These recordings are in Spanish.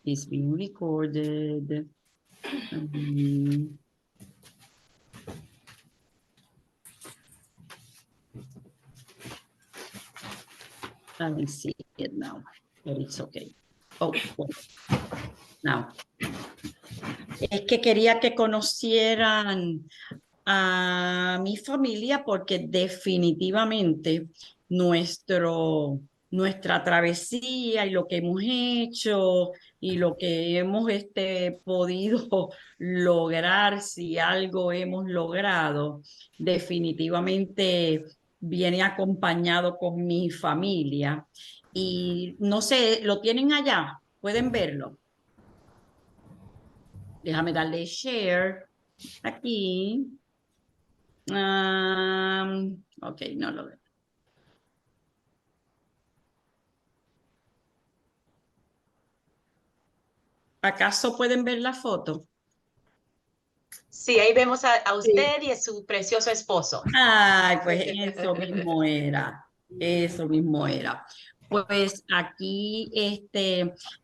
It's being recorded. I don't see it now, but it's okay. Oh, well, now. Es que quería que conocieran a mi familia porque definitivamente nuestra travesía y lo que hemos hecho y lo que hemos podido lograr, si algo hemos logrado, definitivamente viene acompañado con mi familia. Y no sé, ¿lo tienen allá? ¿Pueden verlo? Déjame darle share aquí. Ok, no lo veo. ¿Acaso pueden ver la foto? Sí, ahí vemos a usted Sí. y a su precioso esposo. Ay, pues eso mismo era. Eso mismo era. Pues aquí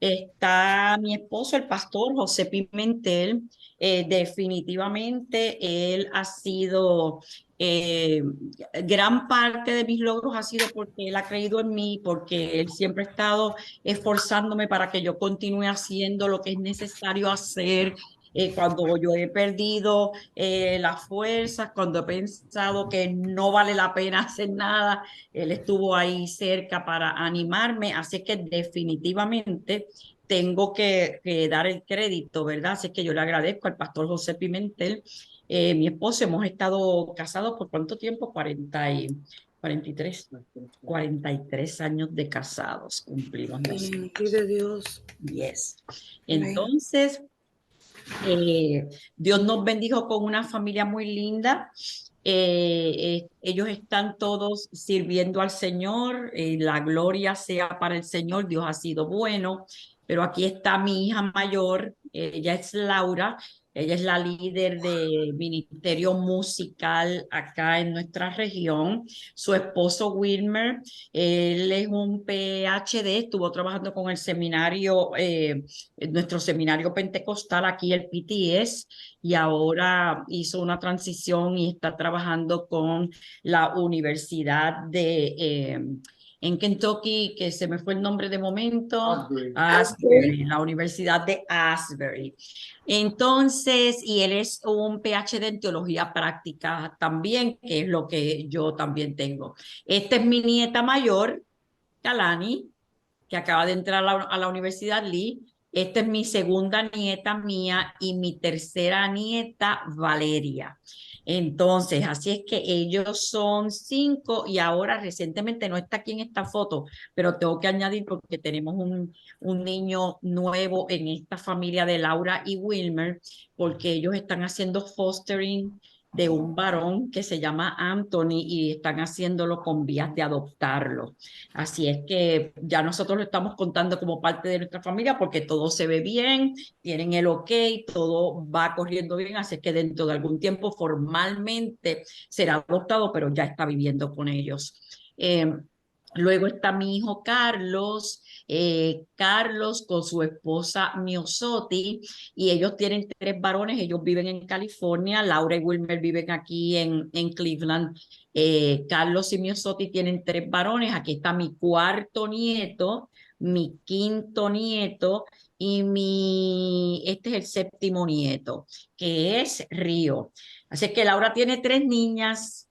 está mi esposo, el pastor José Pimentel. Definitivamente él ha sido, gran parte de mis logros ha sido porque él ha creído en mí, porque él siempre ha estado esforzándome para que yo continúe haciendo lo que es necesario hacer. Cuando yo he perdido las fuerzas, cuando he pensado que no vale la pena hacer nada, él estuvo ahí cerca para animarme, así que definitivamente tengo que dar el crédito, ¿verdad? Así que yo le agradezco al pastor José Pimentel, mi esposo. Hemos estado casados por ¿cuánto tiempo? 43 años de casados cumplimos nosotros. De Dios. Yes. Entonces, Dios nos bendijo con una familia muy linda. Ellos están todos sirviendo al Señor. La gloria sea para el Señor. Dios ha sido bueno. Pero aquí está mi hija mayor. Ella es Laura. Ella es la líder de ministerio musical acá en nuestra región. Su esposo Wilmer, él es un PhD, estuvo trabajando con el seminario, nuestro seminario pentecostal aquí, el PTS, y ahora hizo una transición y está trabajando con la Universidad en Kentucky, que se me fue el nombre de momento. Asbury, la Universidad de Asbury. Entonces, y él es un PhD en teología práctica también, que es lo que yo también tengo. Esta es mi nieta mayor, Kalani, que acaba de entrar a la Universidad Lee. Esta es mi segunda nieta mía y mi tercera nieta, Valeria. Entonces, así es que ellos son 5 y ahora recientemente no está aquí en esta foto, pero tengo que añadir porque tenemos un niño nuevo en esta familia de Laura y Wilmer, porque ellos están haciendo fostering de un varón que se llama Anthony y están haciéndolo con vías de adoptarlo. Así es que ya nosotros lo estamos contando como parte de nuestra familia porque todo se ve bien, tienen el ok, todo va corriendo bien, así que dentro de algún tiempo formalmente será adoptado, pero ya está viviendo con ellos. Luego está mi hijo Carlos, Carlos con su esposa Miosotti, y ellos tienen 3 varones. Ellos viven en California. Laura y Wilmer viven aquí en Cleveland. Carlos y Miosotti tienen 3 varones. Aquí está mi cuarto nieto, mi quinto nieto y este es el séptimo nieto, que es Río. Así que Laura tiene 3 niñas.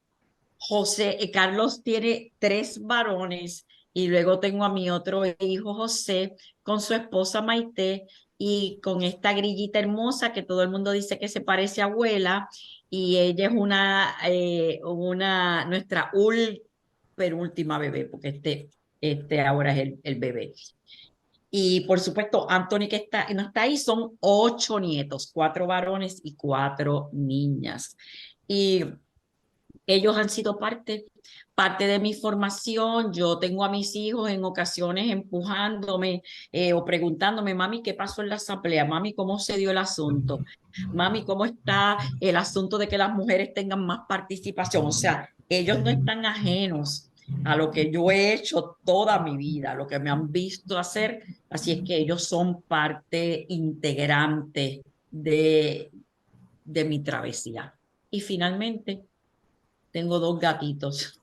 Carlos tiene 3 varones y luego tengo a mi otro hijo José con su esposa Maite y con esta grillita hermosa que todo el mundo dice que se parece a abuela, y ella es nuestra penúltima bebé, porque este ahora es el bebé. Y por supuesto, Anthony, que no está ahí, son 8 nietos, 4 varones y 4 niñas. Y ellos han sido parte de mi formación. Yo tengo a mis hijos en ocasiones empujándome, o preguntándome: mami, ¿qué pasó en la asamblea? Mami, ¿cómo se dio el asunto? Mami, ¿cómo está el asunto de que las mujeres tengan más participación? O sea, ellos no están ajenos a lo que yo he hecho toda mi vida, a lo que me han visto hacer. Así es que ellos son parte integrante de mi travesía. Y finalmente tengo dos gatitos,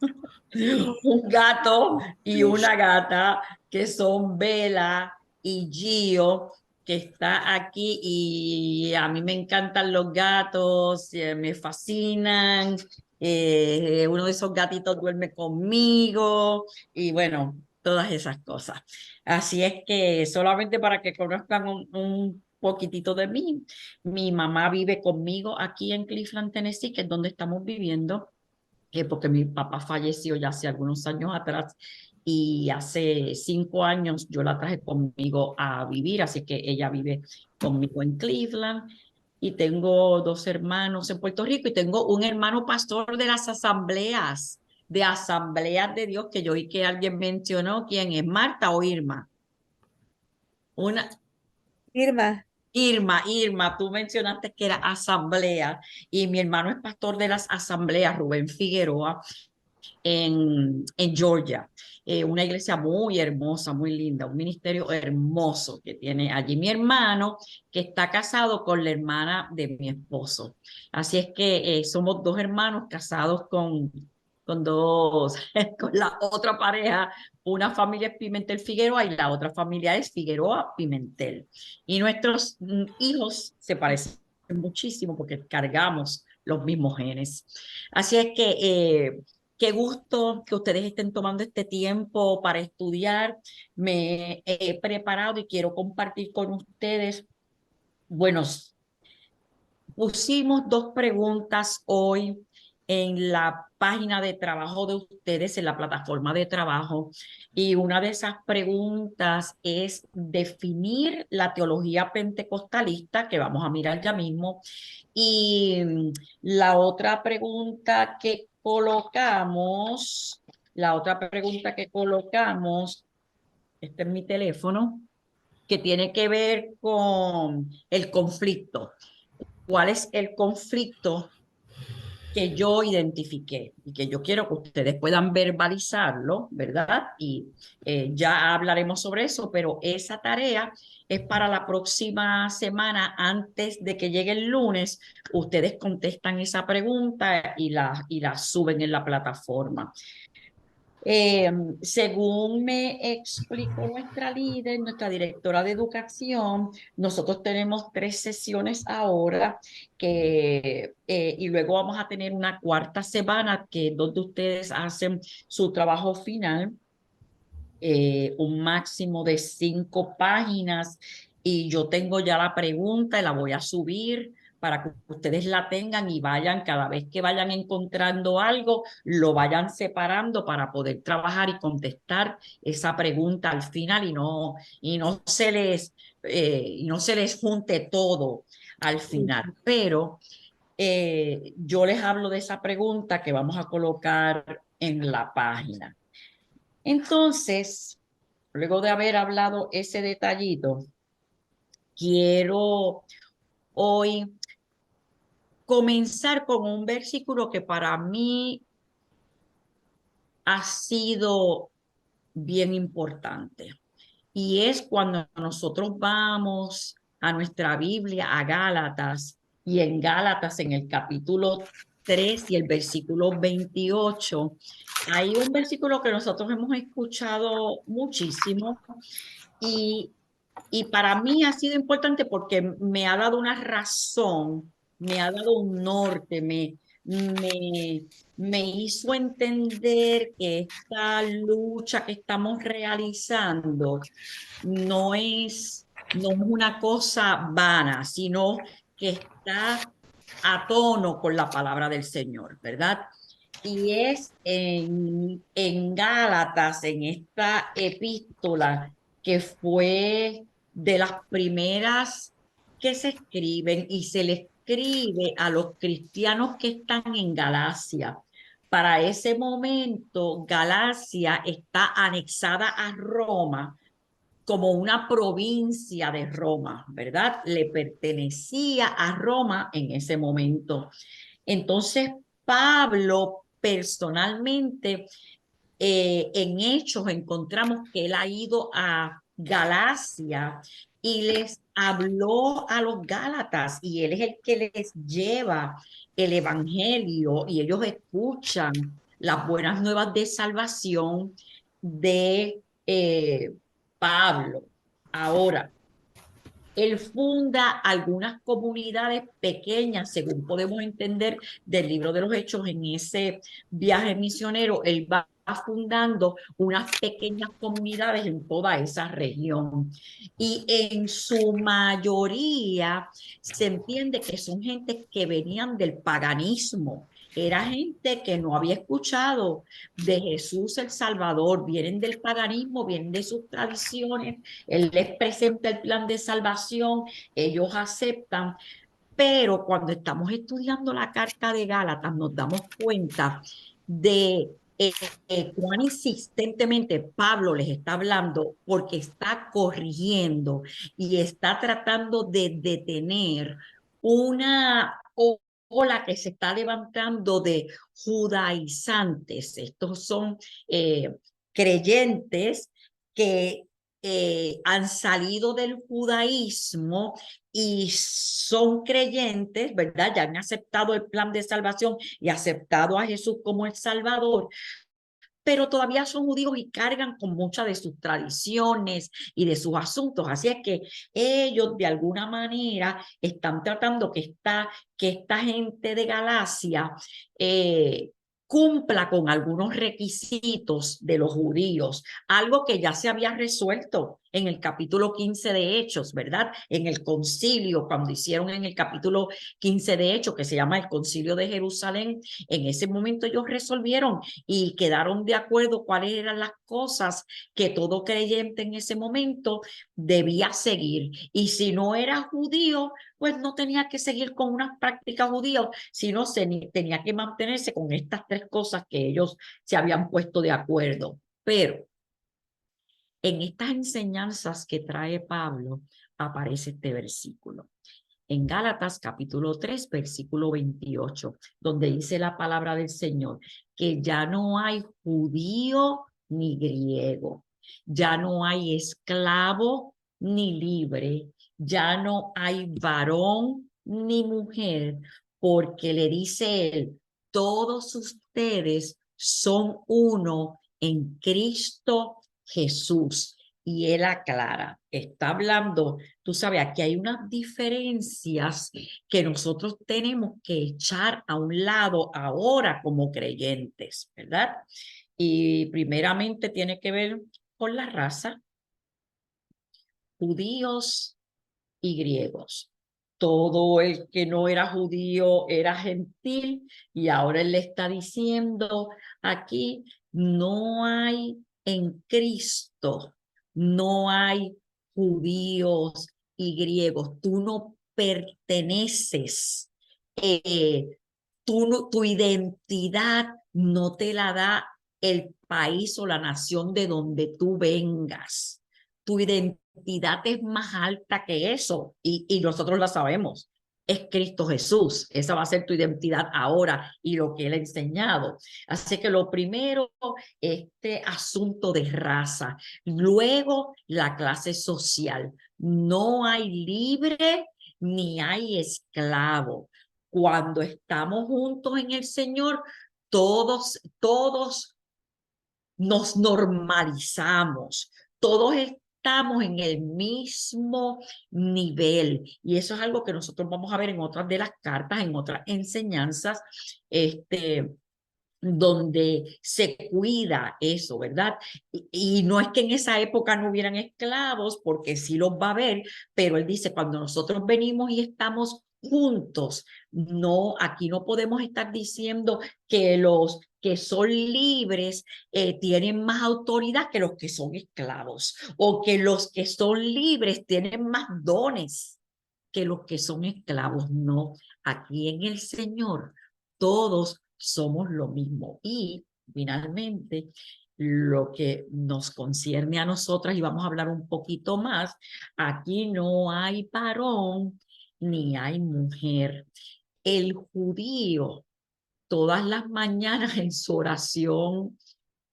un gato y una gata que son Bella y Gio, que está aquí y a mí me encantan los gatos, me fascinan. Uno de esos gatitos duerme conmigo y bueno, todas esas cosas. Así es que solamente para que conozcan un poquitito de mí, mi mamá vive conmigo aquí en Cleveland, Tennessee, que es donde estamos viviendo, porque mi papá falleció ya hace algunos años atrás y hace 5 años yo la traje conmigo a vivir, así que ella vive conmigo en Cleveland. Y tengo dos hermanos en Puerto Rico y tengo un hermano pastor de las asambleas de Dios, que yo oí que alguien mencionó. ¿Quién es? ¿Marta o Irma? Una, Irma. Irma, tú mencionaste que era asamblea y mi hermano es pastor de las asambleas, Rubén Figueroa, en Georgia. Una iglesia muy hermosa, muy linda, un ministerio hermoso que tiene allí mi hermano, que está casado con la hermana de mi esposo. Así es que somos dos hermanos casados con dos, con la otra pareja. Una familia es Pimentel Figueroa y la otra familia es Figueroa Pimentel. Y nuestros hijos se parecen muchísimo porque cargamos los mismos genes. Así es que qué gusto que ustedes estén tomando este tiempo para estudiar. Me he preparado y quiero compartir con ustedes. Bueno, pusimos dos preguntas hoy en la página de trabajo de ustedes, en la plataforma de trabajo, y una de esas preguntas es definir la teología pentecostalista, que vamos a mirar ya mismo, y la otra pregunta que colocamos, este es mi teléfono, que tiene que ver con el conflicto. ¿Cuál es el conflicto que yo identifiqué y que yo quiero que ustedes puedan verbalizarlo, ¿verdad? Y ya hablaremos sobre eso, pero esa tarea es para la próxima semana, antes de que llegue el lunes. Ustedes contestan esa pregunta y la suben en la plataforma. Según me explicó nuestra líder, nuestra directora de educación, nosotros tenemos 3 sesiones ahora y luego vamos a tener una cuarta semana que es donde ustedes hacen su trabajo final, un máximo de 5 páginas, y yo tengo ya la pregunta y la voy a subir para que ustedes la tengan y vayan, cada vez que vayan encontrando algo, lo vayan separando para poder trabajar y contestar esa pregunta al final y no se les junte todo al final. Pero yo les hablo de esa pregunta que vamos a colocar en la página. Entonces, luego de haber hablado ese detallito, quiero hoy comenzar con un versículo que para mí ha sido bien importante. Y es cuando nosotros vamos a nuestra Biblia, a Gálatas, y en Gálatas, en el capítulo 3 y el versículo 28, hay un versículo que nosotros hemos escuchado muchísimo y, y para mí ha sido importante porque me ha dado una razón, me ha dado un norte, me hizo entender que esta lucha que estamos realizando no es una cosa vana, sino que está a tono con la palabra del Señor, ¿verdad? Y es en Gálatas, en esta epístola, que fue de las primeras que se escriben y se le escribe a los cristianos que están en Galacia. Para ese momento, Galacia está anexada a Roma como una provincia de Roma, ¿verdad? Le pertenecía a Roma en ese momento. Entonces, Pablo personalmente en Hechos encontramos que él ha ido a Galacia y les habló a los Gálatas y él es el que les lleva el evangelio y ellos escuchan las buenas nuevas de salvación de Pablo. Ahora, él funda algunas comunidades pequeñas, según podemos entender del libro de los Hechos, en ese viaje misionero, él va fundando unas pequeñas comunidades en toda esa región. Y en su mayoría se entiende que son gente que venían del paganismo. Era gente que no había escuchado de Jesús el Salvador, vienen del paganismo, vienen de sus tradiciones, él les presenta el plan de salvación, ellos aceptan, pero cuando estamos estudiando la carta de Gálatas nos damos cuenta de cuán insistentemente Pablo les está hablando porque está corrigiendo y está tratando de detener una ola que se está levantando de judaizantes. Estos son creyentes que han salido del judaísmo y son creyentes, ¿verdad? Ya han aceptado el plan de salvación y aceptado a Jesús como el Salvador, pero todavía son judíos y cargan con muchas de sus tradiciones y de sus asuntos. Así es que ellos de alguna manera están tratando que esta gente de Galacia cumpla con algunos requisitos de los judíos, algo que ya se había resuelto en el capítulo 15 de Hechos, ¿verdad? En el concilio, cuando hicieron en el capítulo 15 de Hechos, que se llama el concilio de Jerusalén, en ese momento ellos resolvieron y quedaron de acuerdo cuáles eran las cosas que todo creyente en ese momento debía seguir. Y si no era judío, pues no tenía que seguir con unas prácticas judías, sino tenía que mantenerse con estas tres cosas que ellos se habían puesto de acuerdo. Pero en estas enseñanzas que trae Pablo aparece este versículo. En Gálatas capítulo 3, versículo 28, donde dice la palabra del Señor, que ya no hay judío ni griego, ya no hay esclavo ni libre, ya no hay varón ni mujer, porque le dice él, todos ustedes son uno en Cristo Jesús. Y él aclara, está hablando, tú sabes, aquí hay unas diferencias que nosotros tenemos que echar a un lado ahora como creyentes, ¿verdad? Y primeramente tiene que ver con la raza, judíos y griegos. Todo el que no era judío era gentil y ahora él le está diciendo aquí, no hay en Cristo, no hay judíos y griegos, tú no perteneces, tu identidad no te la da el país o la nación de donde tú vengas. Tu identidad es más alta que eso y nosotros la sabemos. Es Cristo Jesús. Esa va a ser tu identidad ahora y lo que Él ha enseñado. Así que lo primero, este asunto de raza. Luego, la clase social. No hay libre ni hay esclavo. Cuando estamos juntos en el Señor, todos nos normalizamos, todos estamos en el mismo nivel y eso es algo que nosotros vamos a ver en otras de las cartas, en otras enseñanzas, donde se cuida eso, ¿verdad? Y no es que en esa época no hubieran esclavos, porque sí los va a haber, pero él dice, cuando nosotros venimos y estamos juntos, no, aquí no podemos estar diciendo que los que son libres tienen más autoridad que los que son esclavos, o que los que son libres tienen más dones que los que son esclavos. No, aquí en el Señor todos somos lo mismo. Y finalmente, lo que nos concierne a nosotras, y vamos a hablar un poquito más, aquí no hay varón ni hay mujer. El judío, todas las mañanas en su oración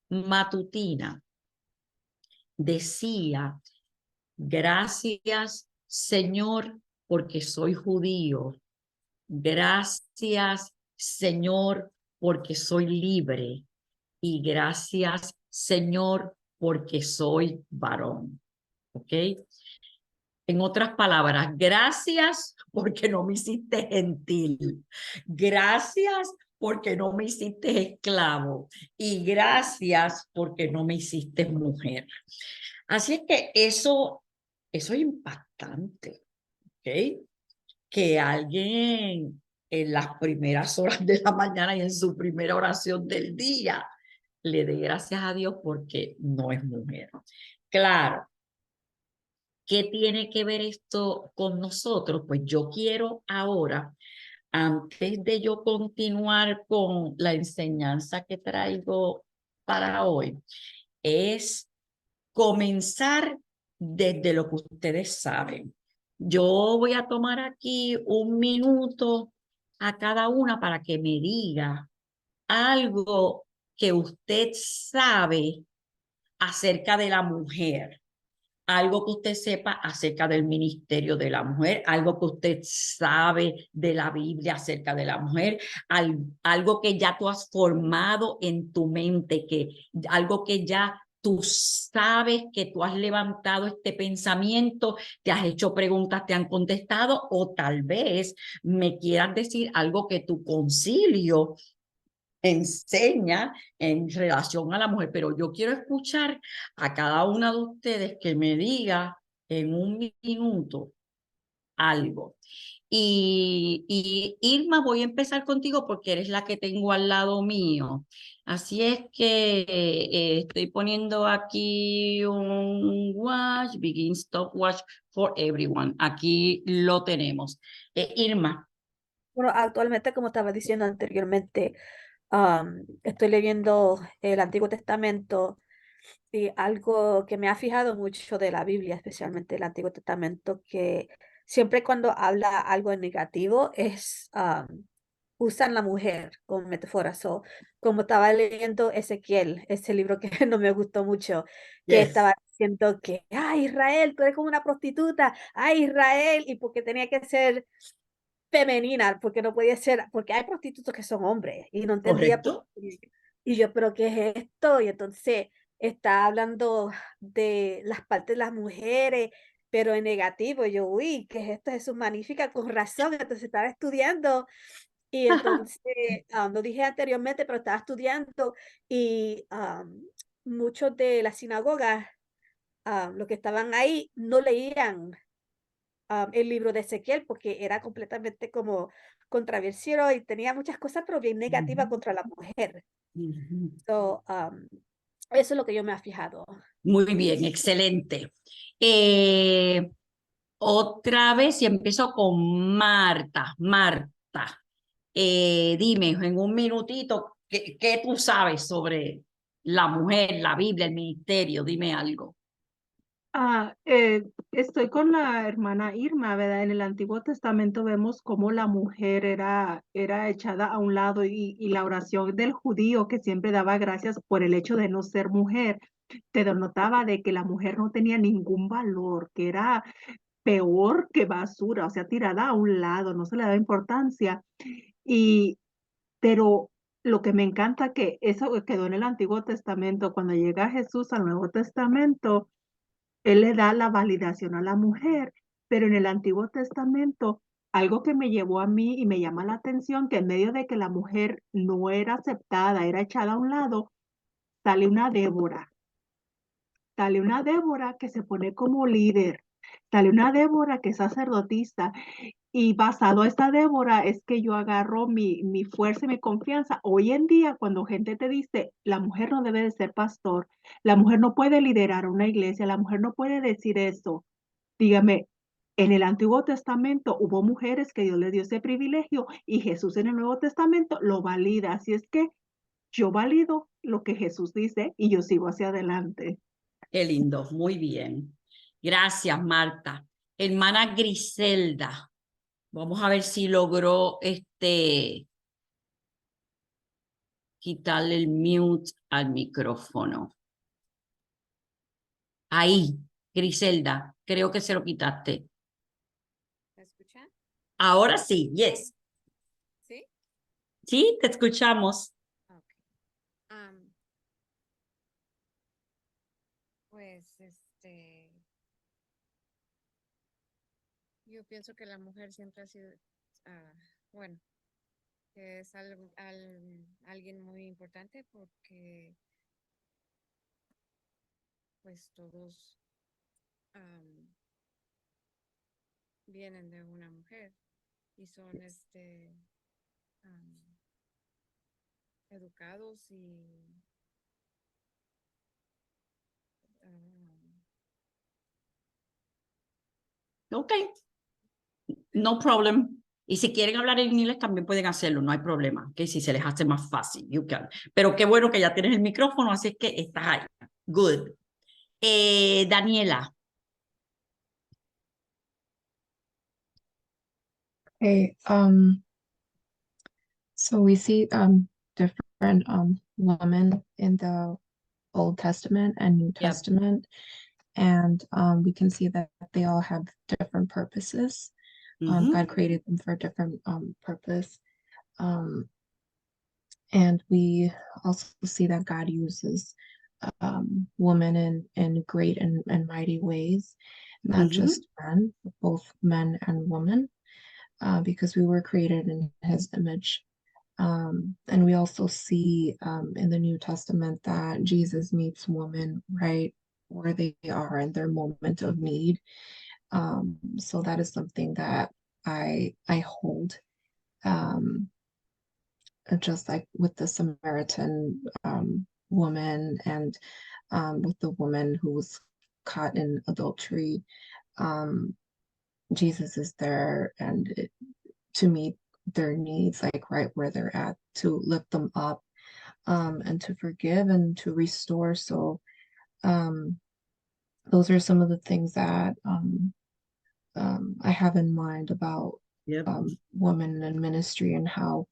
matutina decía, gracias, Señor, porque soy judío. Gracias, Señor, porque soy libre. Y gracias, Señor, porque soy varón. ¿Ok? En otras palabras, gracias porque no me hiciste gentil. Gracias porque no me hiciste esclavo. Y gracias porque no me hiciste mujer. Así es que eso es impactante. ¿Ok? Que alguien en las primeras horas de la mañana y en su primera oración del día le dé gracias a Dios porque no es mujer. Claro, ¿qué tiene que ver esto con nosotros? Pues yo quiero ahora, antes de yo continuar con la enseñanza que traigo para hoy, es comenzar desde lo que ustedes saben. Yo voy a tomar aquí un minuto a cada una para que me diga algo que usted sabe acerca de la mujer, algo que usted sepa acerca del ministerio de la mujer, algo que usted sabe de la Biblia acerca de la mujer, algo que ya tú has formado en tu mente, algo que ya tú sabes que tú has levantado este pensamiento, te has hecho preguntas, te han contestado, o tal vez me quieras decir algo que tu concilio enseña en relación a la mujer, pero yo quiero escuchar a cada una de ustedes que me diga en un minuto algo. Y Irma, voy a empezar contigo porque eres la que tengo al lado mío. Así es que estoy poniendo aquí un watch, begin stop watch for everyone. Aquí lo tenemos. Irma. Bueno, actualmente, como estaba diciendo anteriormente, estoy leyendo el Antiguo Testamento y algo que me ha fijado mucho de la Biblia, especialmente el Antiguo Testamento, que siempre cuando habla algo negativo usan la mujer como metáfora. So, como estaba leyendo Ezequiel, ese libro que no me gustó mucho, que Yes. estaba diciendo que, ay, Israel, tú eres como una prostituta, ay, Israel, y porque tenía que ser femenina, porque no podía ser, porque hay prostitutos que son hombres y no entendía por ¿Correcto? qué. Y yo, pero ¿qué es esto? Y entonces está hablando de las partes de las mujeres, pero en negativo. Y yo, uy, ¿qué es esto? Jesús magnífica, con razón. Entonces estaba estudiando y entonces, lo dije anteriormente, pero estaba estudiando y muchos de las sinagogas, los que estaban ahí, no leían el libro de Ezequiel porque era completamente como controversial y tenía muchas cosas, pero bien negativas Ujú, contra la mujer. ujú. So, eso es lo que yo me he fijado. Muy bien, excelente. Eh, Otra vez y empiezo con Marta. Marta, dime en un minutito, ¿qué tú sabes sobre la mujer, la Biblia, el ministerio? Dime algo. Estoy con la hermana Irma, ¿verdad? En el Antiguo Testamento vemos cómo la mujer era echada a un lado y la oración del judío que siempre daba gracias por el hecho de no ser mujer, te denotaba de que la mujer no tenía ningún valor, que era peor que basura, o sea, tirada a un lado, no se le daba importancia. Y, pero lo que me encanta que eso quedó en el Antiguo Testamento, cuando llega Jesús al Nuevo Testamento, él le da la validación a la mujer, pero en el Antiguo Testamento, algo que me llevó a mí y me llama la atención, que en medio de que la mujer no era aceptada, era echada a un lado, sale una Débora. Sale una Débora que se pone como líder. Sale una Débora que es sacerdotisa. Y basado a esta Débora es que yo agarro mi fuerza y mi confianza. Hoy en día, cuando gente te dice, la mujer no debe de ser pastor, la mujer no puede liderar una iglesia, la mujer no puede decir eso. Dígame, en el Antiguo Testamento hubo mujeres que Dios les dio ese privilegio y Jesús en el Nuevo Testamento lo valida. Así es que yo valido lo que Jesús dice y yo sigo hacia adelante. Qué lindo, muy bien. Gracias, Marta. Hermana Griselda, vamos a ver si logró quitarle el mute al micrófono. Ahí, Griselda, creo que se lo quitaste. ¿Me escuchan? Ahora sí, yes. ¿Sí? Sí, te escuchamos. Ok. Pues, yo pienso que la mujer siempre ha sido, bueno, que es alguien muy importante porque pues todos vienen de una mujer y son educados y Ok, no problem. Y si quieren hablar en inglés también pueden hacerlo, no hay problema. Que si se les hace más fácil, you can. Pero qué bueno que ya tienes el micrófono, así es que estás ahí. Good. Daniela. Okay, so we see different women in the Old Testament and New Yep. Testament, and we can see that they all have different purposes. Mhm. God created them for a different purpose. And we also see that God uses women in great and mighty ways, not Mhm. just men, but both men and women, because we were created in His image. And we also see in the New Testament that Jesus meets women right where they are in their moment of need. So that is something that I hold. Just like with the Samaritan woman and with the woman who was caught in adultery, Jesus is there to meet their needs, like right where they're at, to lift them up, and to forgive and to restore. So those are some of the things that I have in mind about Yep. women in ministry and how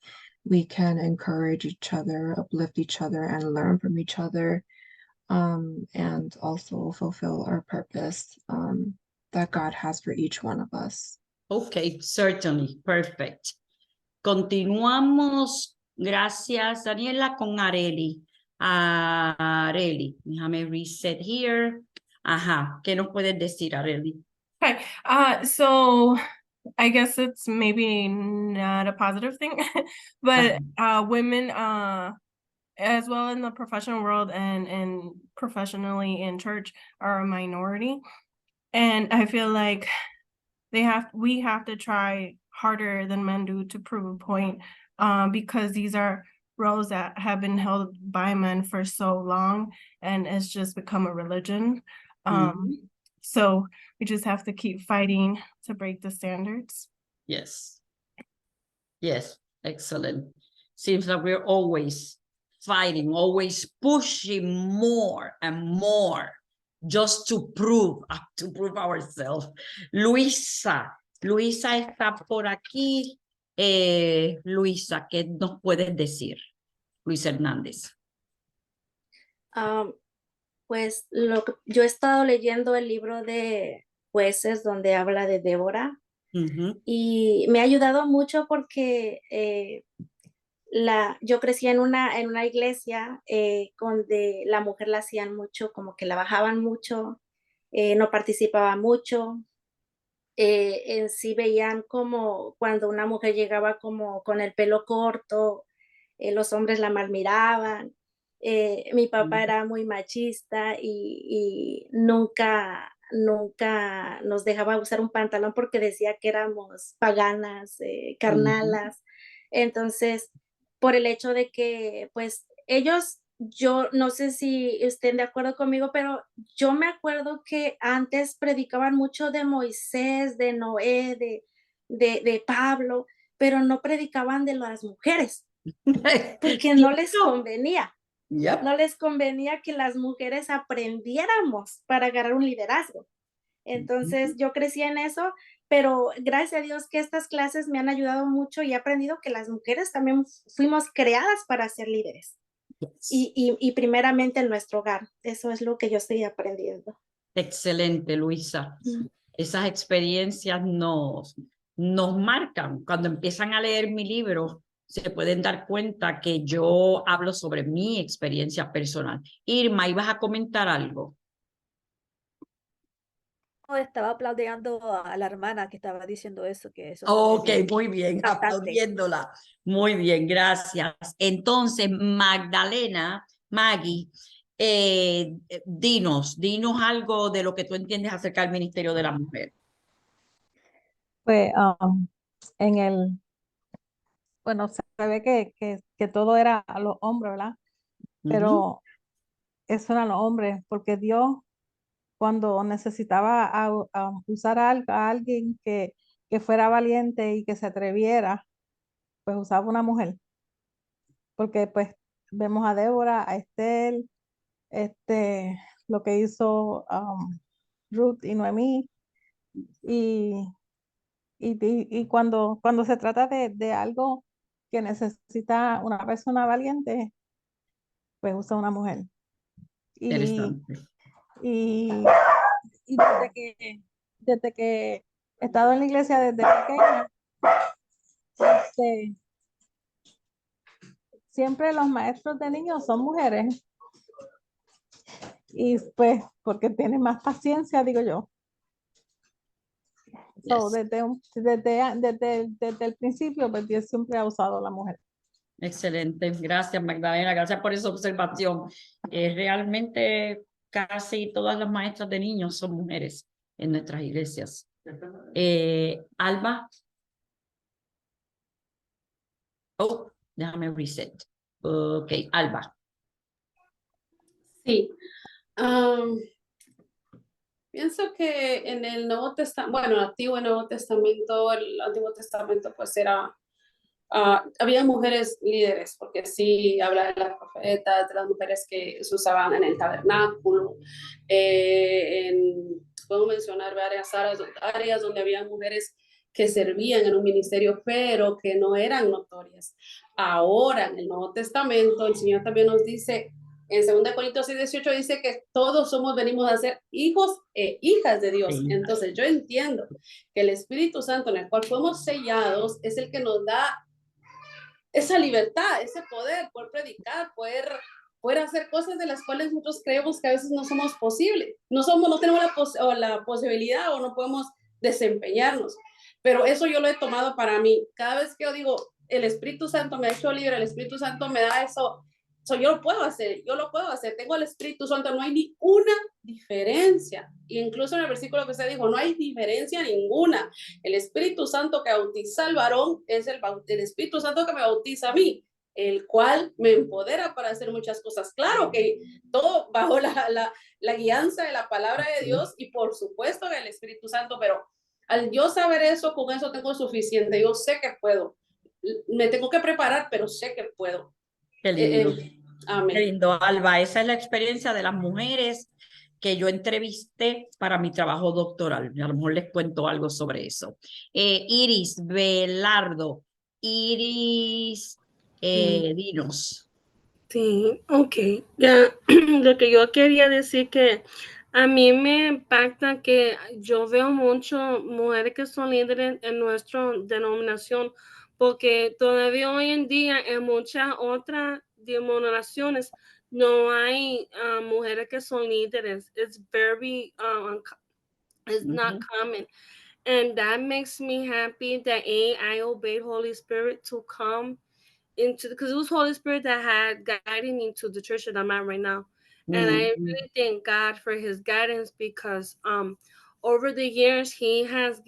we can encourage each other, uplift each other, and learn from each other, and also fulfill our purpose that God has for each one of us. Okay, certainly. Perfect. Continuamos. Gracias, Daniela, con Areli. Areli, déjame reset here. Ajá, ¿qué nos puedes decir, Areli? Okay, so I guess it's maybe not a positive thing, but women as well in the professional world and professionally in church are a minority. And I feel like we have to try harder than men do to prove a point, because these are roles that have been held by men for so long, and it's just become a religion. So we just have to keep fighting to break the standards. Yes. Yes, excellent. Seems like we're always fighting, always pushing more and more just to prove ourselves. Luisa está por aquí. Luisa, ¿qué nos puedes decir? Luisa Hernández. Pues yo he estado leyendo el libro de Jueces donde habla de Débora y me ha ayudado mucho porque yo crecí en una iglesia donde la mujer la hacían mucho, como que la bajaban mucho, no participaba mucho. En sí veían como cuando una mujer llegaba como con el pelo corto, los hombres la malmiraban. Mi papá era muy machista y nunca nos dejaba usar un pantalón porque decía que éramos paganas, carnalas. Entonces, por el hecho de que, pues, yo no sé si estén de acuerdo conmigo, pero yo me acuerdo que antes predicaban mucho de Moisés, de Noé, de Pablo, pero no predicaban de las mujeres, porque no les convenía. Yep. No les convenía que las mujeres aprendiéramos para agarrar un liderazgo. Entonces yo crecí en eso, pero gracias a Dios que estas clases me han ayudado mucho y he aprendido que las mujeres también fuimos creadas para ser líderes. Y primeramente en nuestro hogar. Eso es lo que yo estoy aprendiendo. Excelente, Luisa. Esas experiencias nos marcan. Cuando empiezan a leer mi libro, se pueden dar cuenta que yo hablo sobre mi experiencia personal. Irma, ¿ibas a comentar algo? Estaba aplaudiendo a la hermana que estaba diciendo eso, que eso Ok, fue muy bien, impactante. aplaudiéndola. Muy bien, gracias. Entonces, Maggie, dinos algo de lo que tú entiendes acerca del Ministerio de la Mujer. Pues en el, bueno, se ve que todo era a los hombres, ¿verdad? Pero eso eran los hombres, porque Dios cuando necesitaba usar a alguien que fuera valiente y que se atreviera, pues usaba una mujer. Porque pues vemos a Débora, a Esther, lo que hizo Ruth y Noemí, y cuando se trata de algo que necesita una persona valiente, pues usa una mujer. Y, Interesante. y, y desde que he estado en la iglesia desde pequeña, siempre los maestros de niños son mujeres. Y pues porque tienen más paciencia, digo yo. So, Yes. desde el principio, pues Dios siempre ha usado a la mujer. Excelente, gracias Magdalena, gracias por esa observación. Realmente casi todas las maestras de niños son mujeres en nuestras iglesias. Alba. Oh, déjame reset. Ok, Alba. Sí. Pienso que en el Nuevo Testamento, bueno, el Antiguo y Nuevo Testamento, el Antiguo Testamento pues era, había mujeres líderes, porque sí habla de las profetas, de las mujeres que se usaban en el tabernáculo, puedo mencionar varias áreas donde había mujeres que servían en un ministerio, pero que no eran notorias. Ahora, en el Nuevo Testamento, el Señor también nos dice, en 2 Corintios 6:18 dice que todos venimos a ser hijos e hijas de Dios. Entonces yo entiendo que el Espíritu Santo en el cual fuimos sellados es el que nos da esa libertad, ese poder predicar, poder hacer cosas de las cuales nosotros creemos que a veces no somos posibles. No tenemos la posibilidad o no podemos desempeñarnos. Pero eso yo lo he tomado para mí. Cada vez que yo digo, el Espíritu Santo me ha hecho libre, el Espíritu Santo me da eso, yo lo puedo hacer, tengo el Espíritu Santo, no hay ni una diferencia. Incluso en el versículo que usted dijo, no hay diferencia ninguna. El Espíritu Santo que bautiza al varón es el Espíritu Santo que me bautiza a mí, el cual me empodera para hacer muchas cosas. Claro que todo bajo la guianza de la palabra de Dios y por supuesto del Espíritu Santo, pero al yo saber eso, con eso tengo suficiente. Yo sé que puedo. Me tengo que preparar, pero sé que puedo. Qué lindo. Amén. Qué lindo, Alba. Esa es la experiencia de las mujeres que yo entrevisté para mi trabajo doctoral. A lo mejor les cuento algo sobre eso. Iris Belardo. Iris, dinos. Sí, ok. Ya, lo que yo quería decir que a mí me impacta que yo veo mucho mujeres que son líderes en nuestra denominación, porque todavía hoy en día en muchas otras denominaciones no hay mujeres que son líderes. It's very, it's not common. And that makes me happy that I obeyed Holy Spirit to come into, because it was Holy Spirit that had guided me to the church that I'm at right now. And I really thank God for his guidance, because over the years he has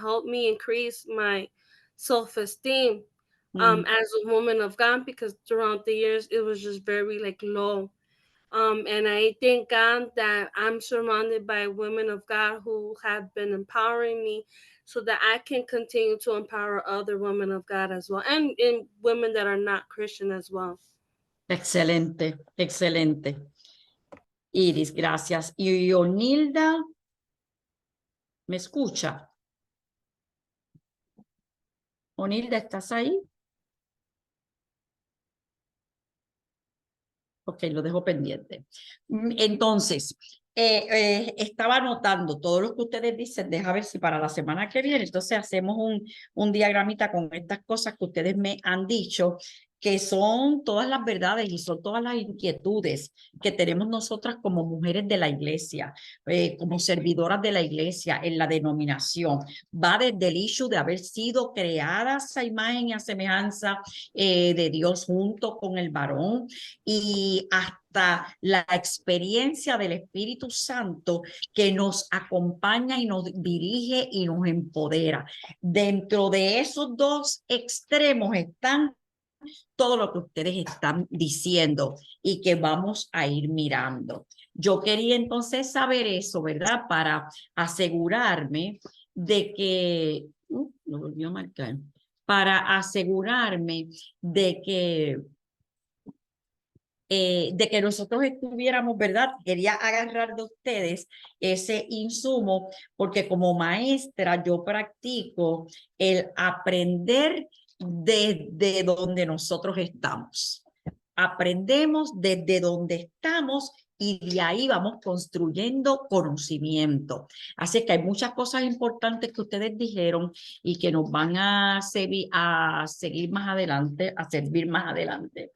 helped me increase my self-esteem as a woman of God, because throughout the years it was just very like low. And I thank God that I'm surrounded by women of God who have been empowering me, so that I can continue to empower other women of God as well, and women that are not Christian as well. Excelente, excelente. Iris, gracias. Y Onilda, ¿Me escucha? Onilda, ¿estás ahí? Ok, lo dejo pendiente. Entonces, estaba anotando todo lo que ustedes dicen. Deja ver si para la semana que viene, entonces hacemos un diagramita con estas cosas que ustedes me han dicho, que son todas las verdades y son todas las inquietudes que tenemos nosotras como mujeres de la iglesia, como servidoras de la iglesia en la denominación. Va desde el issue de haber sido creadas a imagen y a semejanza de Dios junto con el varón, y hasta la experiencia del Espíritu Santo que nos acompaña y nos dirige y nos empodera. Dentro de esos dos extremos están todo lo que ustedes están diciendo y que vamos a ir mirando. Yo quería entonces saber eso, ¿verdad? Para asegurarme de que, lo volvió a marcar, para asegurarme de que nosotros estuviéramos, ¿verdad? Quería agarrar de ustedes ese insumo, porque como maestra yo practico el aprender desde donde nosotros estamos. Aprendemos desde donde estamos y de ahí vamos construyendo conocimiento. Así que hay muchas cosas importantes que ustedes dijeron y que nos van a seguir más adelante, a servir más adelante.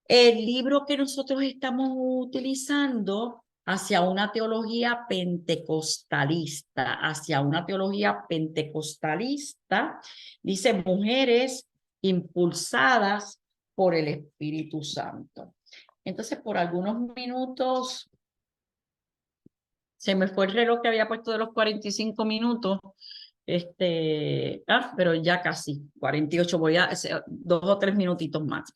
El libro que nosotros estamos utilizando hacia una teología pentecostalista, dice mujeres impulsadas por el Espíritu Santo. Entonces, por algunos minutos, se me fue el reloj que había puesto de los 45 minutos, pero ya casi, 48, voy a hacer 2 o 3 minutitos más.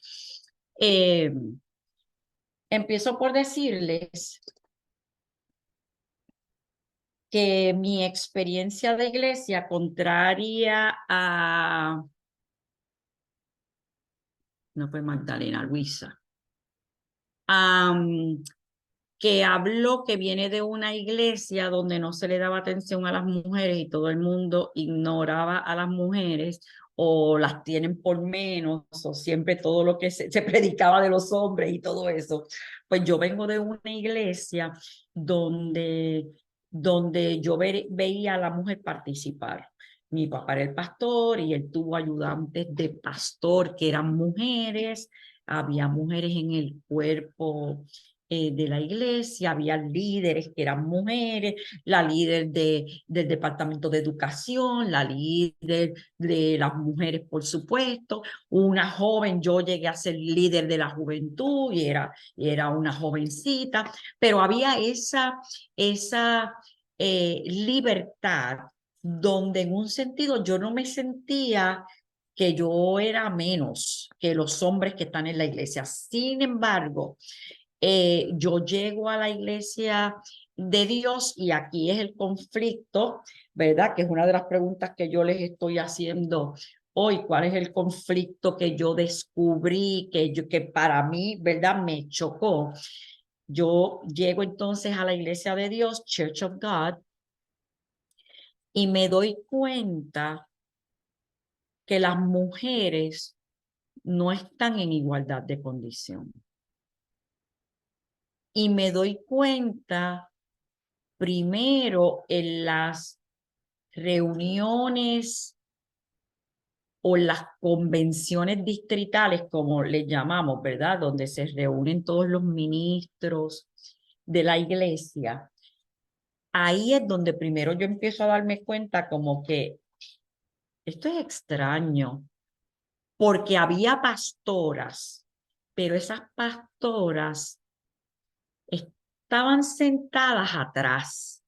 Empiezo por decirles que mi experiencia de iglesia, contraria a, no fue Magdalena, Luisa, que habló que viene de una iglesia donde no se le daba atención a las mujeres y todo el mundo ignoraba a las mujeres, o las tienen por menos, o siempre todo lo que se predicaba de los hombres y todo eso. Pues yo vengo de una iglesia donde yo veía a la mujer participar. Mi papá era el pastor y él tuvo ayudantes de pastor que eran mujeres. Había mujeres en el cuerpo de la iglesia, había líderes que eran mujeres, la líder del departamento de educación, la líder de las mujeres, por supuesto, una joven. Yo llegué a ser líder de la juventud y era una jovencita, pero había esa libertad donde en un sentido yo no me sentía que yo era menos que los hombres que están en la iglesia. Sin embargo, yo llego a la iglesia de Dios y aquí es el conflicto, ¿verdad? Que es una de las preguntas que yo les estoy haciendo hoy. ¿Cuál es el conflicto que yo descubrí, que para mí, ¿verdad? Me chocó. Yo llego entonces a la iglesia de Dios, Church of God, y me doy cuenta que las mujeres no están en igualdad de condición. Y me doy cuenta primero en las reuniones o las convenciones distritales, como les llamamos, ¿verdad? Donde se reúnen todos los ministros de la iglesia. Ahí es donde primero yo empiezo a darme cuenta como que esto es extraño, porque había pastoras, pero esas pastoras estaban sentadas atrás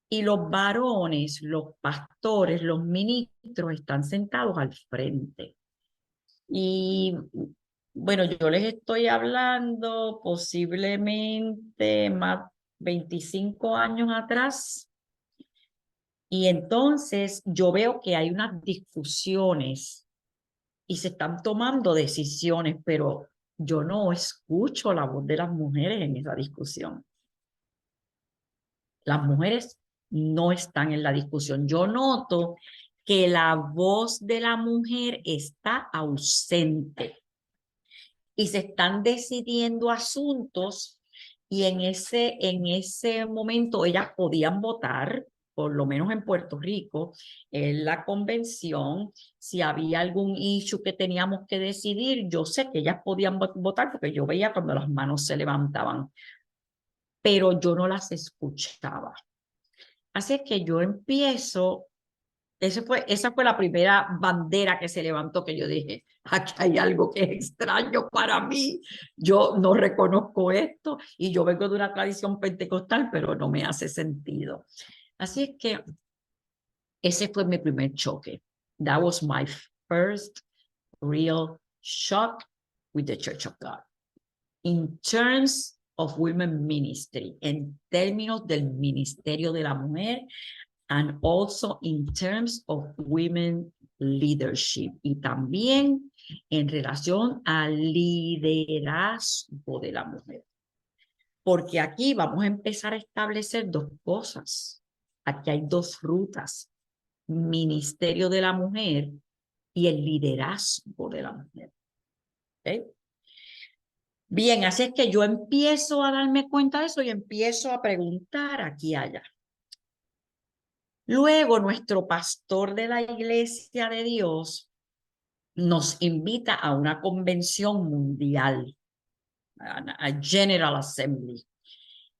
y los varones, los pastores, los ministros están sentados al frente. Y bueno, yo les estoy hablando posiblemente más 25 años atrás. Y entonces yo veo que hay unas discusiones y se están tomando decisiones, pero yo no escucho la voz de las mujeres en esa discusión. Las mujeres no están en la discusión. Yo noto que la voz de la mujer está ausente y se están decidiendo asuntos y en ese momento ellas podían votar, por lo menos en Puerto Rico, en la convención, si había algún issue que teníamos que decidir, yo sé que ellas podían votar porque yo veía cuando las manos se levantaban, pero yo no las escuchaba. Así es que yo empiezo, esa fue la primera bandera que se levantó, que yo dije, aquí hay algo que es extraño para mí, yo no reconozco esto y yo vengo de una tradición pentecostal, pero no me hace sentido. Así es que ese fue mi primer choque. That was my first real shock with the Church of God. In terms of women ministry, en términos del ministerio de la mujer, and also in terms of women leadership, y también en relación al liderazgo de la mujer. Porque aquí vamos a empezar a establecer dos cosas. Aquí hay dos rutas: ministerio de la mujer y el liderazgo de la mujer. ¿Okay? Bien, así es que yo empiezo a darme cuenta de eso y empiezo a preguntar aquí y allá. Luego, nuestro pastor de la Iglesia de Dios nos invita a una convención mundial, a General Assembly.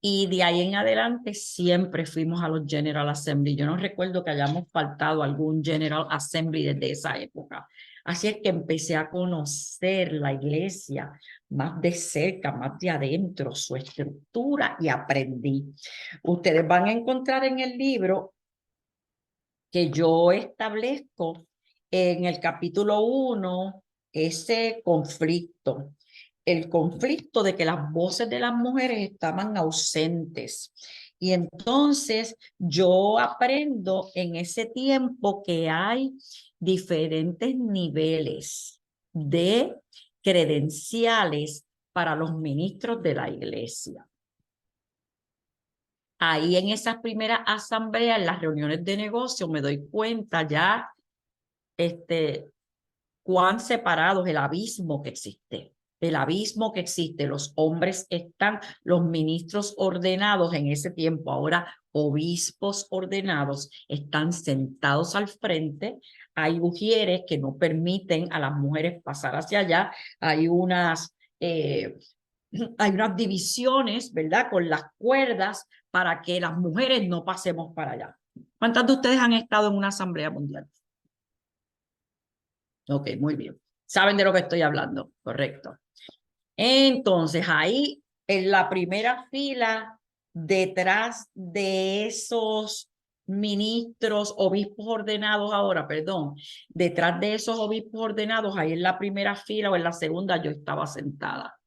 Y de ahí en adelante siempre fuimos a los General Assembly. Yo no recuerdo que hayamos faltado a algún General Assembly desde esa época. Así es que empecé a conocer la iglesia más de cerca, más de adentro, su estructura, y aprendí. Ustedes van a encontrar en el libro que yo establezco en el capítulo 1 ese conflicto. El conflicto de que las voces de las mujeres estaban ausentes. Y entonces yo aprendo en ese tiempo que hay diferentes niveles de credenciales para los ministros de la iglesia. Ahí en esas primeras asambleas, en las reuniones de negocio, me doy cuenta ya cuán separados, el abismo que existe. El abismo que existe. Los hombres están, los ministros ordenados en ese tiempo, ahora obispos ordenados, están sentados al frente. Hay ujieres que no permiten a las mujeres pasar hacia allá. Hay unas divisiones, ¿verdad? Con las cuerdas para que las mujeres no pasemos para allá. ¿Cuántas de ustedes han estado en una asamblea mundial? Ok, muy bien. ¿Saben de lo que estoy hablando? Correcto. Entonces, ahí en la primera fila, detrás de esos ministros, obispos ordenados ahora, perdón, detrás de esos obispos ordenados, ahí en la primera fila o en la segunda, yo estaba sentada.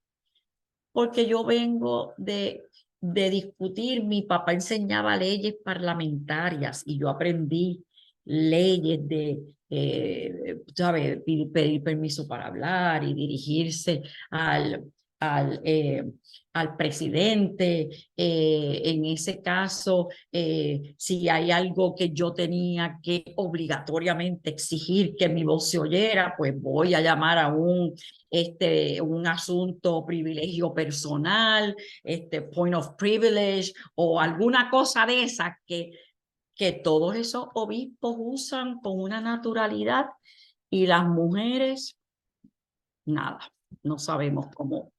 Porque yo vengo de discutir, mi papá enseñaba leyes parlamentarias y yo aprendí leyes de, ¿sabes? Pedir permiso para hablar y dirigirse al presidente. En ese caso, si hay algo que yo tenía que obligatoriamente exigir que mi voz se oyera, pues voy a llamar a un asunto, privilegio personal, point of privilege o alguna cosa de esas que todos esos obispos usan con una naturalidad, y las mujeres, nada, no sabemos cómo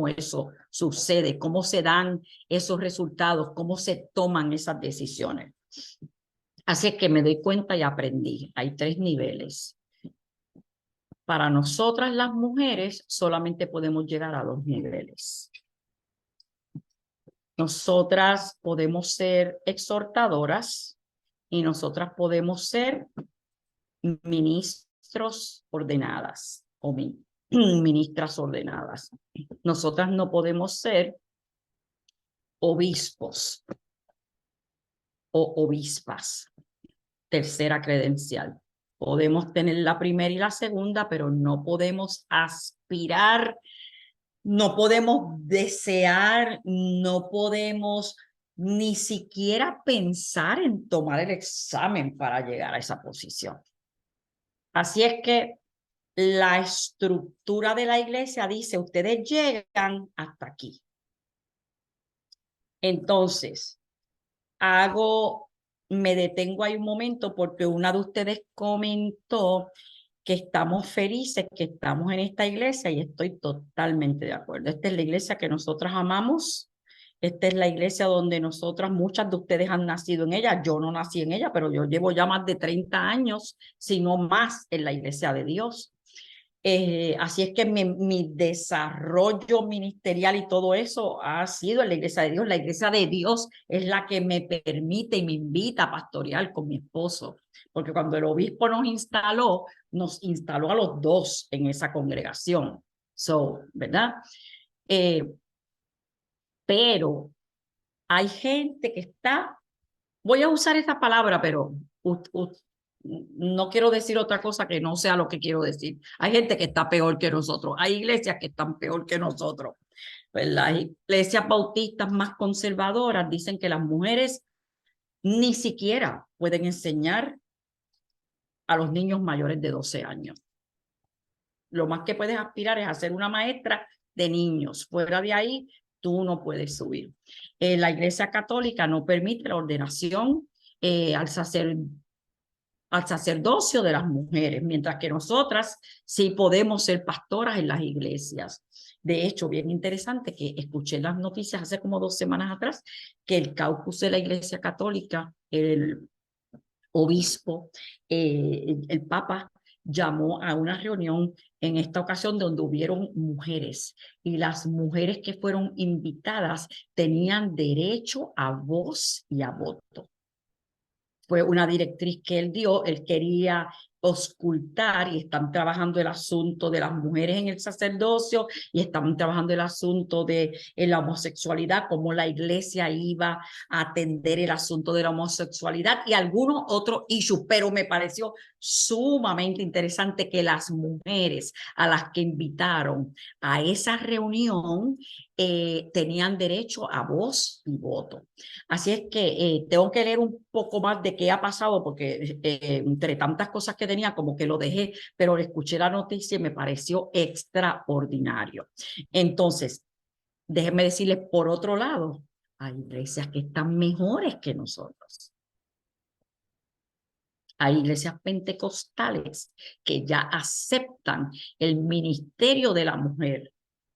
eso sucede, cómo se dan esos resultados, cómo se toman esas decisiones. Así es que me doy cuenta y aprendí. Hay 3 niveles. Para nosotras las mujeres solamente podemos llegar a 2 niveles. Nosotras podemos ser exhortadoras y nosotras podemos ser ministros ordenadas o ministras ordenadas. Nosotras no podemos ser obispos o obispas. Tercera credencial. Podemos tener la primera y la segunda, pero no podemos aspirar, no podemos desear, no podemos ni siquiera pensar en tomar el examen para llegar a esa posición. Así es que la estructura de la iglesia dice, ustedes llegan hasta aquí. Entonces, me detengo ahí un momento porque una de ustedes comentó que estamos felices, que estamos en esta iglesia y estoy totalmente de acuerdo. Esta es la iglesia que nosotras amamos. Esta es la iglesia donde muchas de ustedes han nacido en ella. Yo no nací en ella, pero yo llevo ya más de 30 años, si no más, en la iglesia de Dios. Así es que mi desarrollo ministerial y todo eso ha sido en la iglesia de Dios. La iglesia de Dios es la que me permite y me invita a pastorear con mi esposo. Porque cuando el obispo nos instaló a los dos en esa congregación. ¿Verdad? Pero hay gente que está, voy a usar esa palabra, pero no quiero decir otra cosa que no sea lo que quiero decir. Hay gente que está peor que nosotros. Hay iglesias que están peor que nosotros. Pues las iglesias bautistas más conservadoras dicen que las mujeres ni siquiera pueden enseñar a los niños mayores de 12 años. Lo más que puedes aspirar es a ser una maestra de niños. Fuera de ahí, tú no puedes subir. La iglesia católica no permite la ordenación al sacerdocio de las mujeres, mientras que nosotras sí podemos ser pastoras en las iglesias. De hecho, bien interesante que escuché las noticias hace como 2 semanas atrás, que el caucus de la iglesia católica, el obispo, el papa, llamó a una reunión en esta ocasión donde hubieron mujeres y las mujeres que fueron invitadas tenían derecho a voz y a voto. Fue una directriz que él dio, él quería auscultar y están trabajando el asunto de las mujeres en el sacerdocio y están trabajando el asunto de la homosexualidad, cómo la iglesia iba a atender el asunto de la homosexualidad y algunos otros issues, pero me pareció sumamente interesante que las mujeres a las que invitaron a esa reunión tenían derecho a voz y voto. Así es que tengo que leer un poco más de qué ha pasado porque entre tantas cosas que tenía como que lo dejé, pero escuché la noticia y me pareció extraordinario. Entonces, déjenme decirles por otro lado, hay iglesias que están mejores que nosotros. Hay iglesias pentecostales que ya aceptan el ministerio de la mujer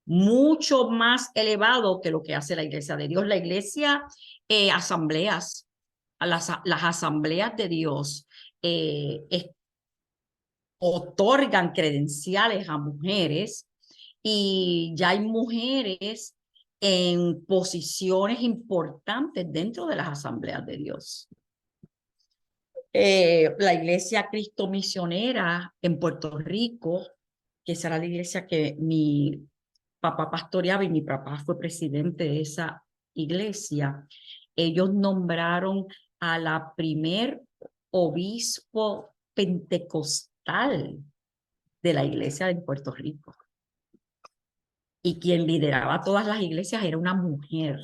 mucho más elevado que lo que hace la iglesia de Dios. La iglesia, asambleas, las asambleas de Dios otorgan credenciales a mujeres y ya hay mujeres en posiciones importantes dentro de las asambleas de Dios. La iglesia Cristo Misionera en Puerto Rico, que será la iglesia que mi papá pastoreaba y mi papá fue presidente de esa iglesia, ellos nombraron a la primer obispo pentecostal de la iglesia de Puerto Rico. Y quien lideraba todas las iglesias era una mujer.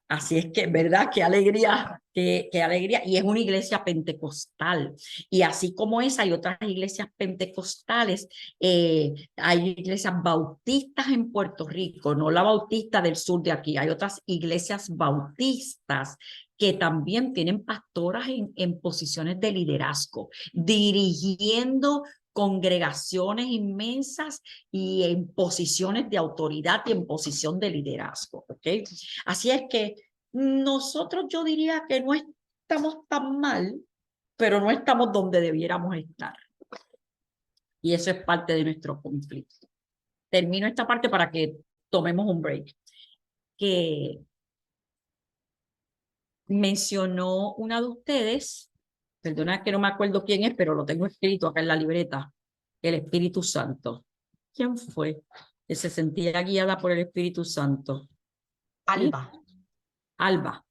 Así es que, ¿verdad? Qué alegría, qué alegría. Y es una iglesia pentecostal. Y así como esa, hay otras iglesias pentecostales. Hay iglesias bautistas en Puerto Rico, no la bautista del sur de aquí. Hay otras iglesias bautistas que también tienen pastoras en posiciones de liderazgo, dirigiendo congregaciones inmensas y en posiciones de autoridad y en posición de liderazgo, ¿ok? Así es que nosotros yo diría que no estamos tan mal, pero no estamos donde debiéramos estar. Y eso es parte de nuestro conflicto. Termino esta parte para que tomemos un break. Que mencionó una de ustedes, perdona que no me acuerdo quién es, pero lo tengo escrito acá en la libreta, el Espíritu Santo. ¿Quién fue que se sentía guiada por el Espíritu Santo? Alba. Alba.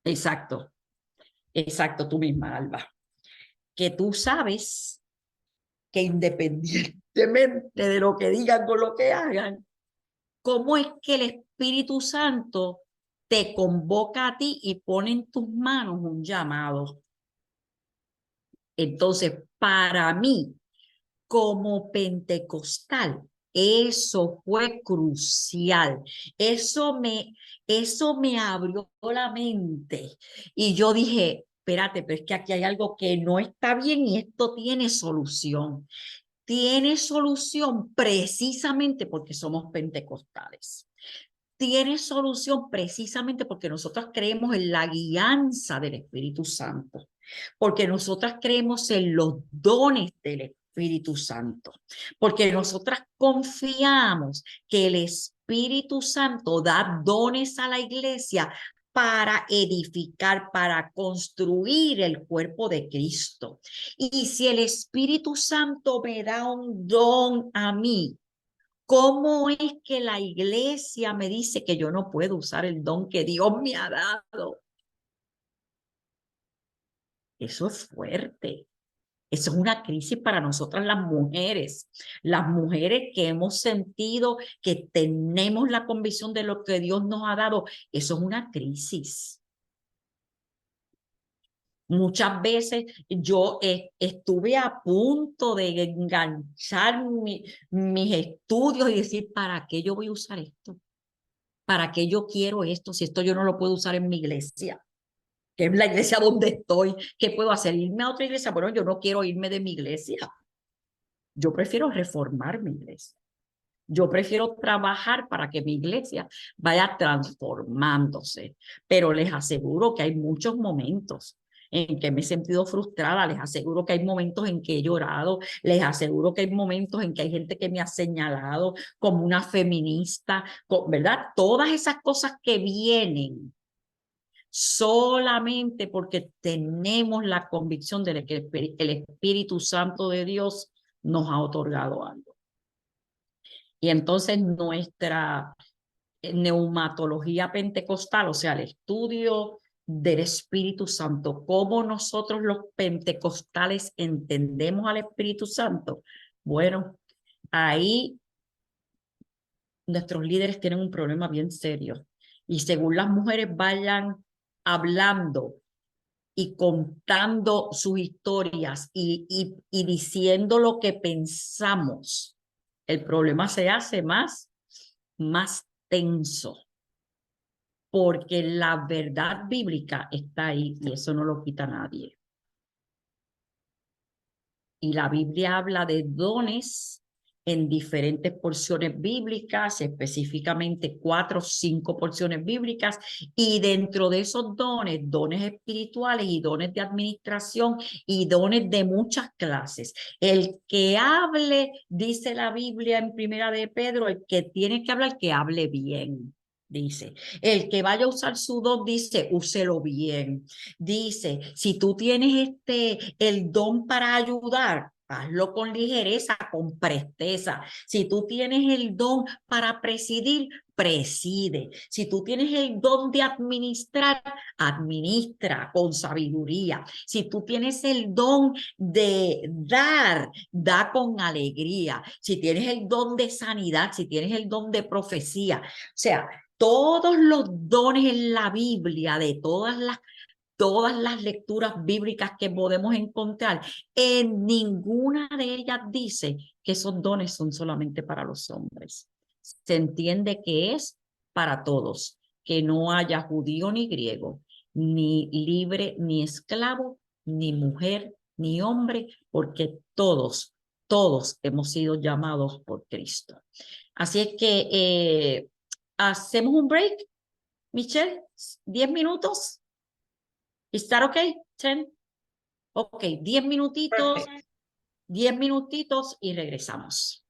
Exacto. Exacto, tú misma, Alba. Que tú sabes que independientemente de lo que digan o lo que hagan, ¿cómo es que el Espíritu Santo te convoca a ti y pone en tus manos un llamado. Entonces, para mí, como pentecostal, eso fue crucial. Eso me abrió la mente. Y yo dije, espérate, pero es que aquí hay algo que no está bien y esto tiene solución. Tiene solución precisamente porque somos pentecostales. Tiene solución precisamente porque nosotros creemos en la guianza del Espíritu Santo, porque nosotras creemos en los dones del Espíritu Santo, porque nosotras confiamos que el Espíritu Santo da dones a la iglesia para edificar, para construir el cuerpo de Cristo. Y si el Espíritu Santo me da un don a mí, ¿cómo es que la iglesia me dice que yo no puedo usar el don que Dios me ha dado? Eso es fuerte. Eso es una crisis para nosotras las mujeres que hemos sentido que tenemos la convicción de lo que Dios nos ha dado. Eso es una crisis. Muchas veces yo estuve a punto de enganchar mis estudios y decir, ¿para qué yo voy a usar esto? ¿Para qué yo quiero esto si esto yo no lo puedo usar en mi iglesia? Que es la iglesia donde estoy. ¿Qué puedo hacer? ¿Irme a otra iglesia? Bueno, yo no quiero irme de mi iglesia. Yo prefiero reformar mi iglesia. Yo prefiero trabajar para que mi iglesia vaya transformándose. Pero les aseguro que hay muchos momentos en que me he sentido frustrada, les aseguro que hay momentos en que he llorado, les aseguro que hay momentos en que hay gente que me ha señalado como una feminista, ¿verdad? Todas esas cosas que vienen solamente porque tenemos la convicción de que el Espíritu Santo de Dios nos ha otorgado algo. Y entonces nuestra neumatología pentecostal, o sea, el estudio del Espíritu Santo, cómo nosotros los pentecostales entendemos al Espíritu Santo. Bueno, ahí nuestros líderes tienen un problema bien serio. Y según las mujeres vayan hablando y contando sus historias y diciendo lo que pensamos, el problema se hace más tenso, porque la verdad bíblica está ahí y eso no lo quita nadie. Y la Biblia habla de dones en diferentes porciones bíblicas, específicamente 4 o 5 porciones bíblicas, y dentro de esos dones, dones espirituales y dones de administración y dones de muchas clases. El que hable, dice la Biblia en Primera de Pedro, el que tiene que hablar, que hable bien. Dice, el que vaya a usar su don, dice, úselo bien. Dice, si tú tienes el don para ayudar, hazlo con ligereza, con presteza. Si tú tienes el don para presidir, preside. Si tú tienes el don de administrar, administra con sabiduría. Si tú tienes el don de dar, da con alegría. Si tienes el don de sanidad, si tienes el don de profecía, o sea, todos los dones en la Biblia, de todas las lecturas bíblicas que podemos encontrar, en ninguna de ellas dice que esos dones son solamente para los hombres. Se entiende que es para todos, que no haya judío ni griego, ni libre ni esclavo, ni mujer ni hombre, porque todos hemos sido llamados por Cristo. Así es que hacemos un break, Michelle, 10 minutos. ¿Is that okay? 10? Ok, 10 minutitos, Perfect. 10 minutitos y regresamos.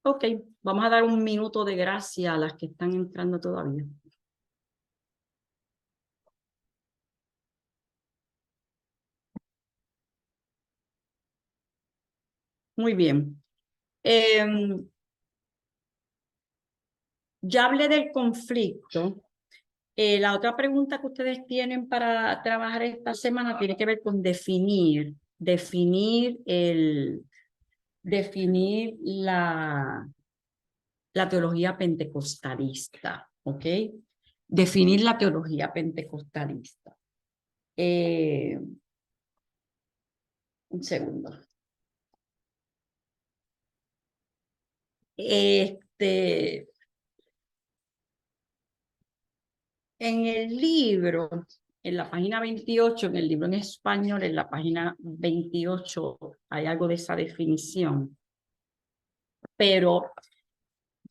Ok, vamos a dar un minuto de gracia a las que están entrando todavía. Muy bien. Ya hablé del conflicto. La otra pregunta que ustedes tienen para trabajar esta semana tiene que ver con definir la teología pentecostalista, ¿ok? Definir la teología pentecostalista. Un segundo. En el libro, en la página 28, en el libro en español, en la página 28, hay algo de esa definición. Pero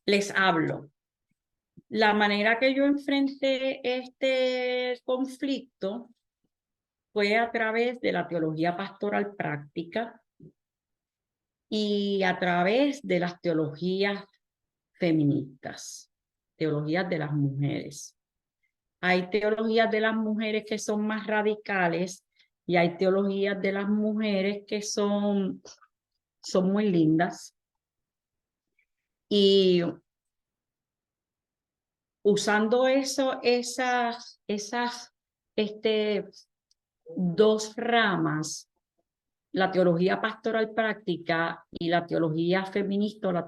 les hablo. La manera que yo enfrenté este conflicto fue a través de la teología pastoral práctica y a través de las teologías feministas, teologías de las mujeres. Hay teologías de las mujeres que son más radicales y hay teologías de las mujeres que son muy lindas. Y usando esas dos ramas, la teología pastoral práctica y la teología feminista,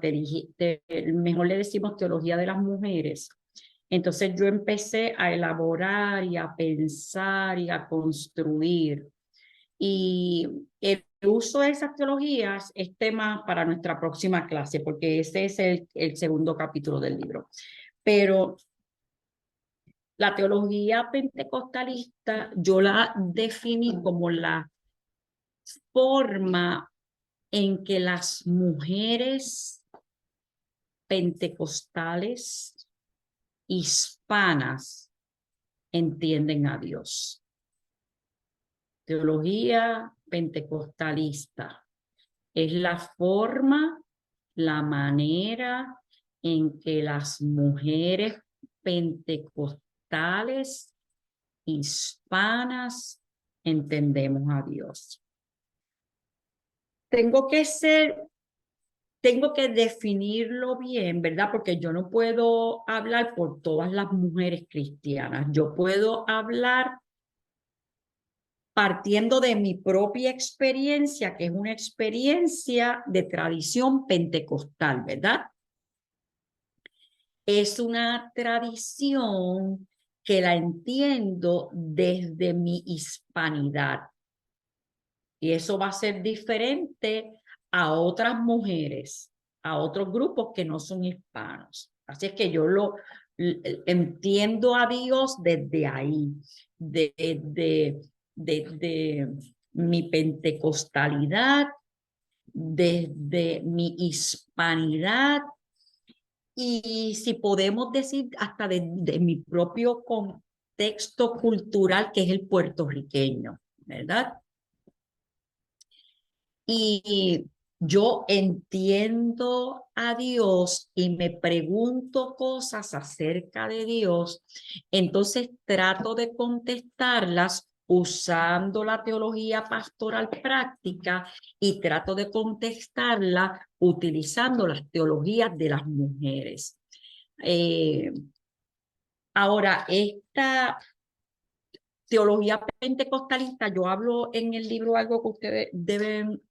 mejor le decimos teología de las mujeres. Entonces yo empecé a elaborar y a pensar y a construir. Y el uso de esas teologías es tema para nuestra próxima clase, porque ese es el segundo capítulo del libro. Pero la teología pentecostalista yo la definí como la forma en que las mujeres pentecostales hispanas entienden a Dios. Teología pentecostalista es la forma, la manera en que las mujeres pentecostales hispanas entendemos a Dios. Tengo que definirlo bien, ¿verdad? Porque yo no puedo hablar por todas las mujeres cristianas. Yo puedo hablar partiendo de mi propia experiencia, que es una experiencia de tradición pentecostal, ¿verdad? Es una tradición que la entiendo desde mi hispanidad. Y eso va a ser diferente a otras mujeres, a otros grupos que no son hispanos. Así es que yo entiendo a Dios desde ahí, de mi pentecostalidad, desde mi hispanidad y si podemos decir hasta de mi propio contexto cultural que es el puertorriqueño, ¿verdad? Y yo entiendo a Dios y me pregunto cosas acerca de Dios, entonces trato de contestarlas usando la teología pastoral práctica y trato de contestarla utilizando las teologías de las mujeres. Ahora, esta teología pentecostalista, yo hablo en el libro algo que ustedes deben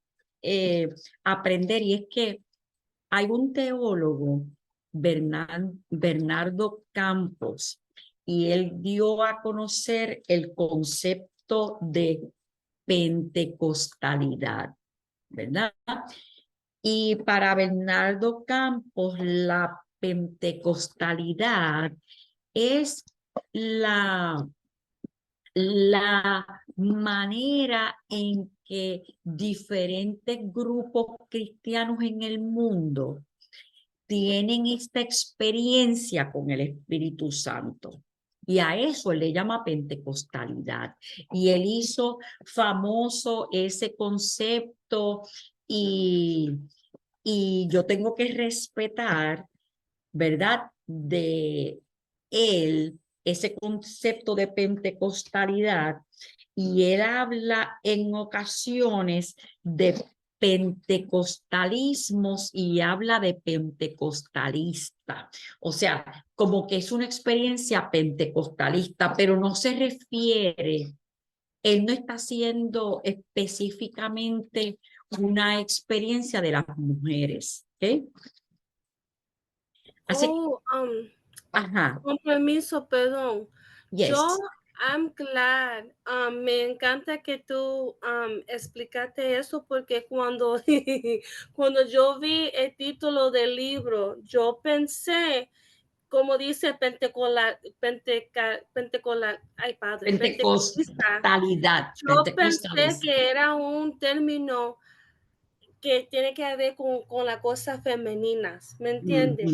aprender y es que hay un teólogo, Bernardo Campos, y él dio a conocer el concepto de pentecostalidad, ¿verdad? Y para Bernardo Campos, la pentecostalidad es la manera en que diferentes grupos cristianos en el mundo tienen esta experiencia con el Espíritu Santo. Y a eso le llama pentecostalidad. Y él hizo famoso ese concepto y yo tengo que respetar, ¿verdad? De él, ese concepto de pentecostalidad. Y él habla en ocasiones de pentecostalismos y habla de pentecostalista. O sea, como que es una experiencia pentecostalista, pero no se refiere, él no está haciendo específicamente una experiencia de las mujeres. ¿Okay? Así, ajá. Con permiso, perdón. Yes. I'm glad. Me encanta que tú explicaste eso porque cuando, cuando yo vi el título del libro, yo pensé, como dice pentecostalidad. Yo pensé que era un término que tiene que ver con las cosas femeninas, ¿me entiendes?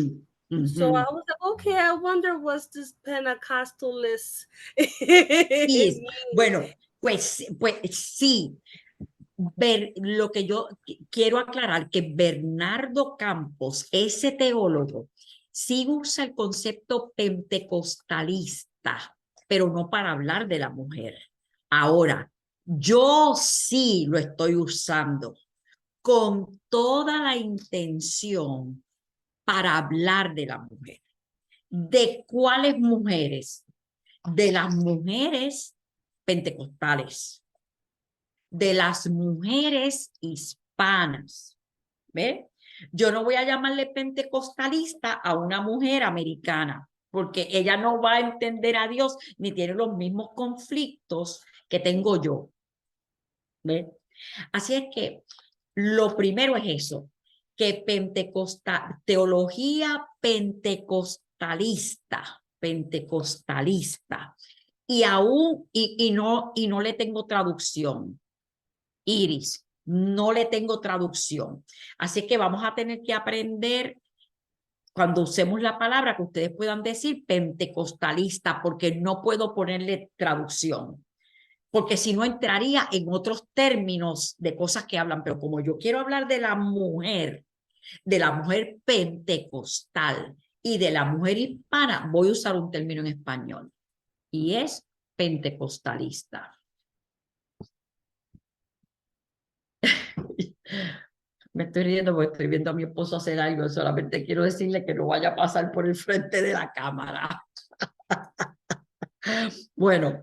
So I was like, okay, I wonder what's this Pentecostalist. Sí, bueno, pues sí. Lo que yo quiero aclarar, que Bernardo Campos, ese teólogo, sí usa el concepto pentecostalista, pero no para hablar de la mujer. Ahora, yo sí lo estoy usando con toda la intención para hablar de la mujer. ¿De cuáles mujeres? De las mujeres pentecostales, de las mujeres hispanas. ¿Ve? Yo no voy a llamarle pentecostalista a una mujer americana, porque ella no va a entender a Dios ni tiene los mismos conflictos que tengo yo. ¿Ve? Así es que lo primero es eso, que teología pentecostalista, y aún, no le tengo traducción, Iris, no le tengo traducción. Así que vamos a tener que aprender, cuando usemos la palabra, que ustedes puedan decir pentecostalista, porque no puedo ponerle traducción. Porque si no entraría en otros términos de cosas que hablan, pero como yo quiero hablar de la mujer pentecostal y de la mujer hispana, voy a usar un término en español y es pentecostalista. Me estoy riendo porque estoy viendo a mi esposo hacer algo, solamente quiero decirle que no vaya a pasar por el frente de la cámara. Bueno,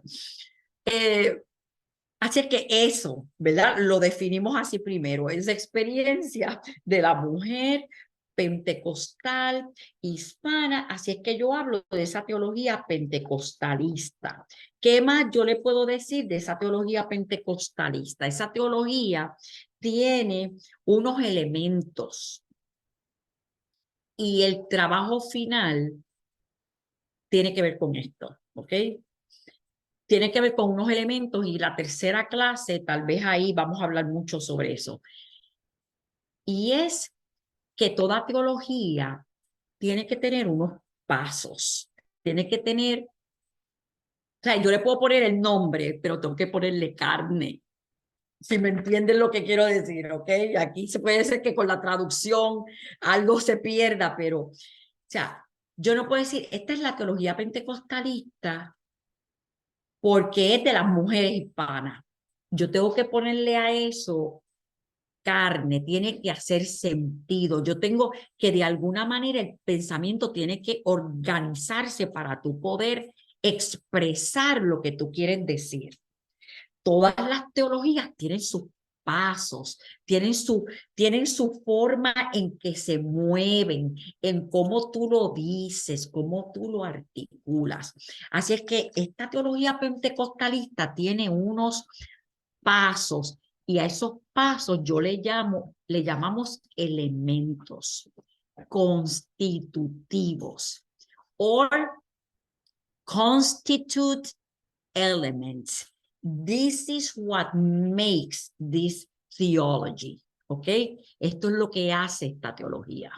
así que eso, ¿verdad? Lo definimos así primero, esa experiencia de la mujer pentecostal, hispana, así es que yo hablo de esa teología pentecostalista. ¿Qué más yo le puedo decir de esa teología pentecostalista? Esa teología tiene unos elementos y el trabajo final tiene que ver con esto, ¿ok? Tiene que ver con unos elementos y la tercera clase, tal vez ahí vamos a hablar mucho sobre eso. Y es que toda teología tiene que tener unos pasos, tiene que tener, o sea, yo le puedo poner el nombre, pero tengo que ponerle carne. Si me entienden lo que quiero decir, ¿ok? Aquí se puede ser que con la traducción algo se pierda, pero, o sea, yo no puedo decir, esta es la teología pentecostalista porque es de las mujeres hispanas. Yo tengo que ponerle a eso carne, tiene que hacer sentido. Yo tengo que de alguna manera el pensamiento tiene que organizarse para tu poder expresar lo que tú quieres decir. Todas las teologías tienen sus pasos, tienen su forma en que se mueven, en cómo tú lo dices, cómo tú lo articulas. Así es que esta teología pentecostalista tiene unos pasos y a esos pasos yo le llamamos elementos constitutivos or constitute elements. This is what makes this theology, ¿ok? Esto es lo que hace esta teología.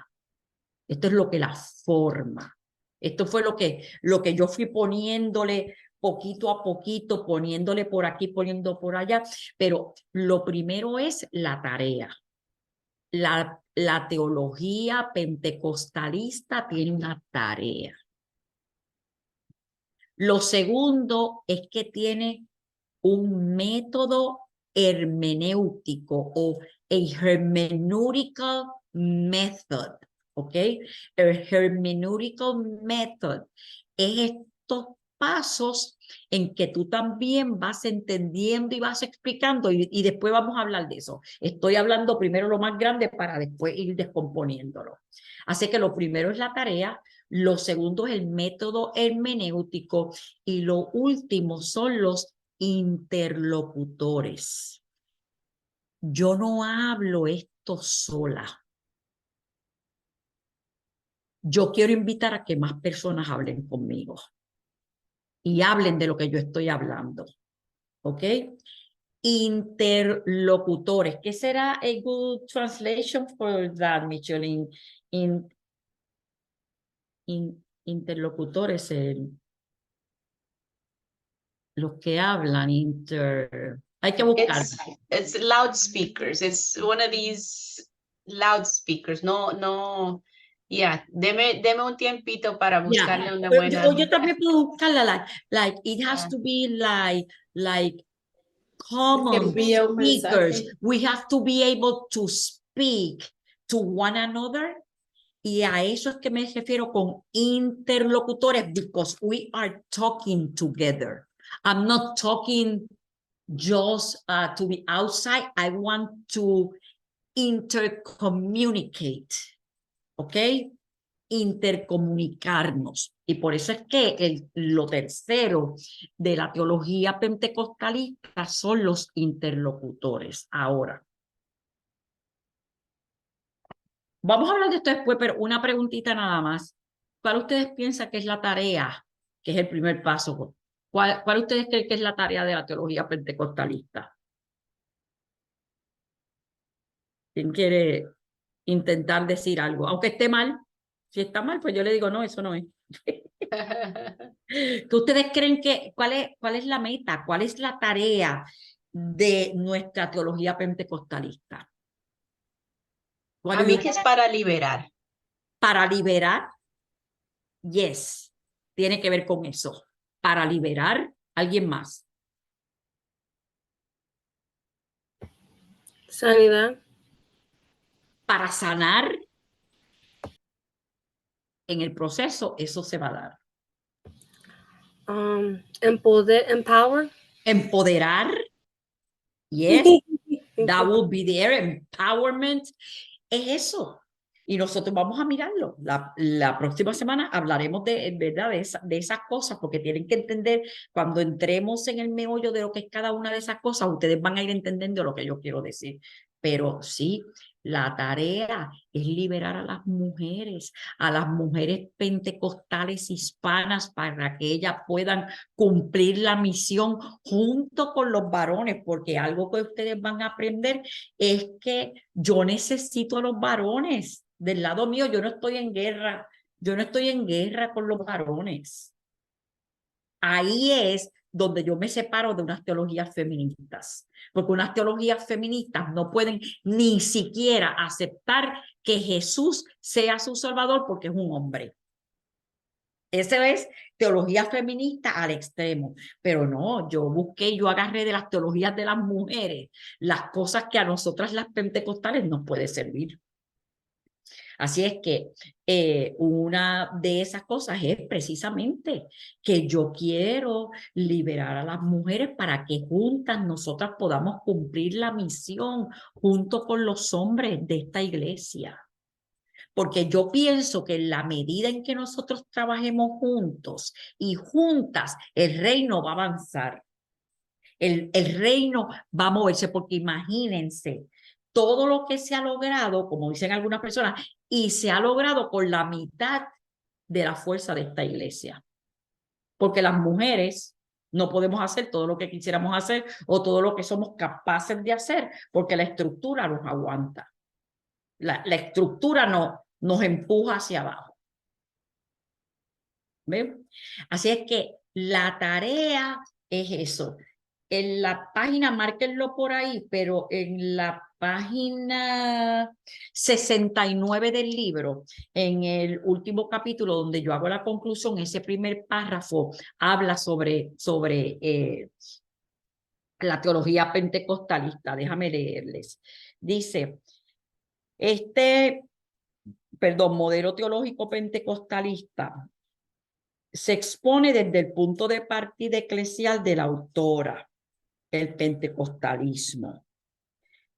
Esto es lo que la forma. Esto fue lo que yo fui poniéndole poquito a poquito, poniéndole por aquí, poniendo por allá. Pero lo primero es la tarea. La teología pentecostalista tiene una tarea. Lo segundo es que tiene un método hermenéutico o a hermeneutical method, ¿ok? El hermeneutical method es estos pasos en que tú también vas entendiendo y vas explicando y después vamos a hablar de eso. Estoy hablando primero lo más grande para después ir descomponiéndolo. Así que lo primero es la tarea, lo segundo es el método hermenéutico y lo último son los interlocutores. Yo no hablo esto sola. Yo quiero invitar a que más personas hablen conmigo y hablen de lo que yo estoy hablando. ¿Ok? Interlocutores. ¿Qué será a good translation for that, Micheline? Interlocutores, los que hablan, hay que buscar. It's loudspeakers. It's one of these loudspeakers. No. Yeah, deme un tiempito para buscarle una buena. Yo también puedo buscarla, like it has to be like common speakers. We have to be able to speak to one another. Y a eso es que me refiero con interlocutores, because we are talking together. I'm not talking just to be outside. I want to intercommunicate. ¿Ok? Intercomunicarnos. Y por eso es que lo tercero de la teología pentecostalista son los interlocutores. Ahora, vamos a hablar de esto después, pero una preguntita nada más. ¿Cuál ustedes piensan que es la tarea? Que es el primer paso. ¿Cuál ustedes creen que es la tarea de la teología pentecostalista? ¿Quién quiere intentar decir algo? Aunque esté mal. Si está mal, pues yo le digo, no, eso no es. ¿Qué ustedes creen que, cuál es la meta? ¿Cuál es la tarea de nuestra teología pentecostalista? A mí que es para liberar. Para liberar, yes, tiene que ver con eso. Para liberar, ¿alguien más? Sanidad. Para sanar, en el proceso, eso se va a dar. Empower. Empoderar, yes, that will be there, empowerment, es eso. Y nosotros vamos a mirarlo. La próxima semana hablaremos ¿verdad? De esas cosas, porque tienen que entender, cuando entremos en el meollo de lo que es cada una de esas cosas, ustedes van a ir entendiendo lo que yo quiero decir. Pero sí, la tarea es liberar a las mujeres pentecostales hispanas, para que ellas puedan cumplir la misión junto con los varones, porque algo que ustedes van a aprender es que yo necesito a los varones del lado mío. Yo no estoy en guerra con los varones. Ahí es donde yo me separo de unas teologías feministas, porque unas teologías feministas no pueden ni siquiera aceptar que Jesús sea su Salvador porque es un hombre. Esa es teología feminista al extremo. Pero no, yo agarré de las teologías de las mujeres las cosas que a nosotras las pentecostales nos puede servir. Así es que una de esas cosas es precisamente que yo quiero liberar a las mujeres para que juntas nosotras podamos cumplir la misión junto con los hombres de esta iglesia. Porque yo pienso que en la medida en que nosotros trabajemos juntos y juntas, el reino va a avanzar. El reino va a moverse, porque imagínense todo lo que se ha logrado, como dicen algunas personas, y se ha logrado con la mitad de la fuerza de esta iglesia. Porque las mujeres No podemos hacer todo lo que quisiéramos hacer o todo lo que somos capaces de hacer, porque la estructura nos aguanta. La estructura nos empuja hacia abajo. ¿Ven? Así es que la tarea es eso. En la página, márquenlo por ahí, pero en la página 69 del libro, en el último capítulo donde yo hago la conclusión, ese primer párrafo habla sobre la teología pentecostalista. Déjame leerles. Dice, modelo teológico pentecostalista se expone desde el punto de partida eclesial de la autora, el pentecostalismo,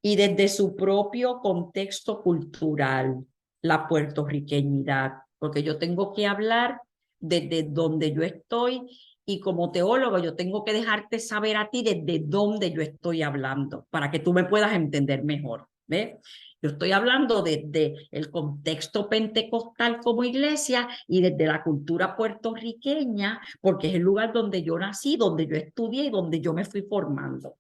y desde su propio contexto cultural, la puertorriqueñidad, porque yo tengo que hablar desde donde yo estoy y como teólogo yo tengo que dejarte saber a ti desde dónde yo estoy hablando para que tú me puedas entender mejor. ¿Ves? Yo estoy hablando desde el contexto pentecostal como iglesia y desde la cultura puertorriqueña, porque es el lugar donde yo nací, donde yo estudié y donde yo me fui formando.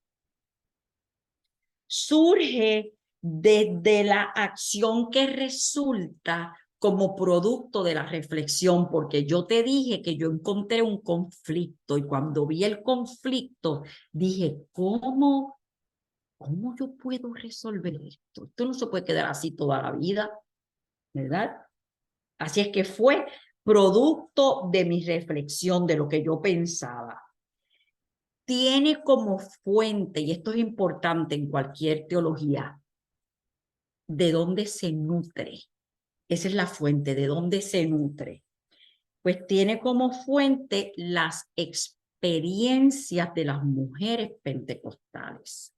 Surge desde la acción que resulta como producto de la reflexión, porque yo te dije que yo encontré un conflicto y cuando vi el conflicto dije, ¿cómo yo puedo resolver esto? Esto no se puede quedar así toda la vida, ¿verdad? Así es que fue producto de mi reflexión, de lo que yo pensaba. Tiene como fuente, y esto es importante en cualquier teología, de dónde se nutre. Esa es la fuente, de dónde se nutre. Pues tiene como fuente las experiencias de las mujeres pentecostales.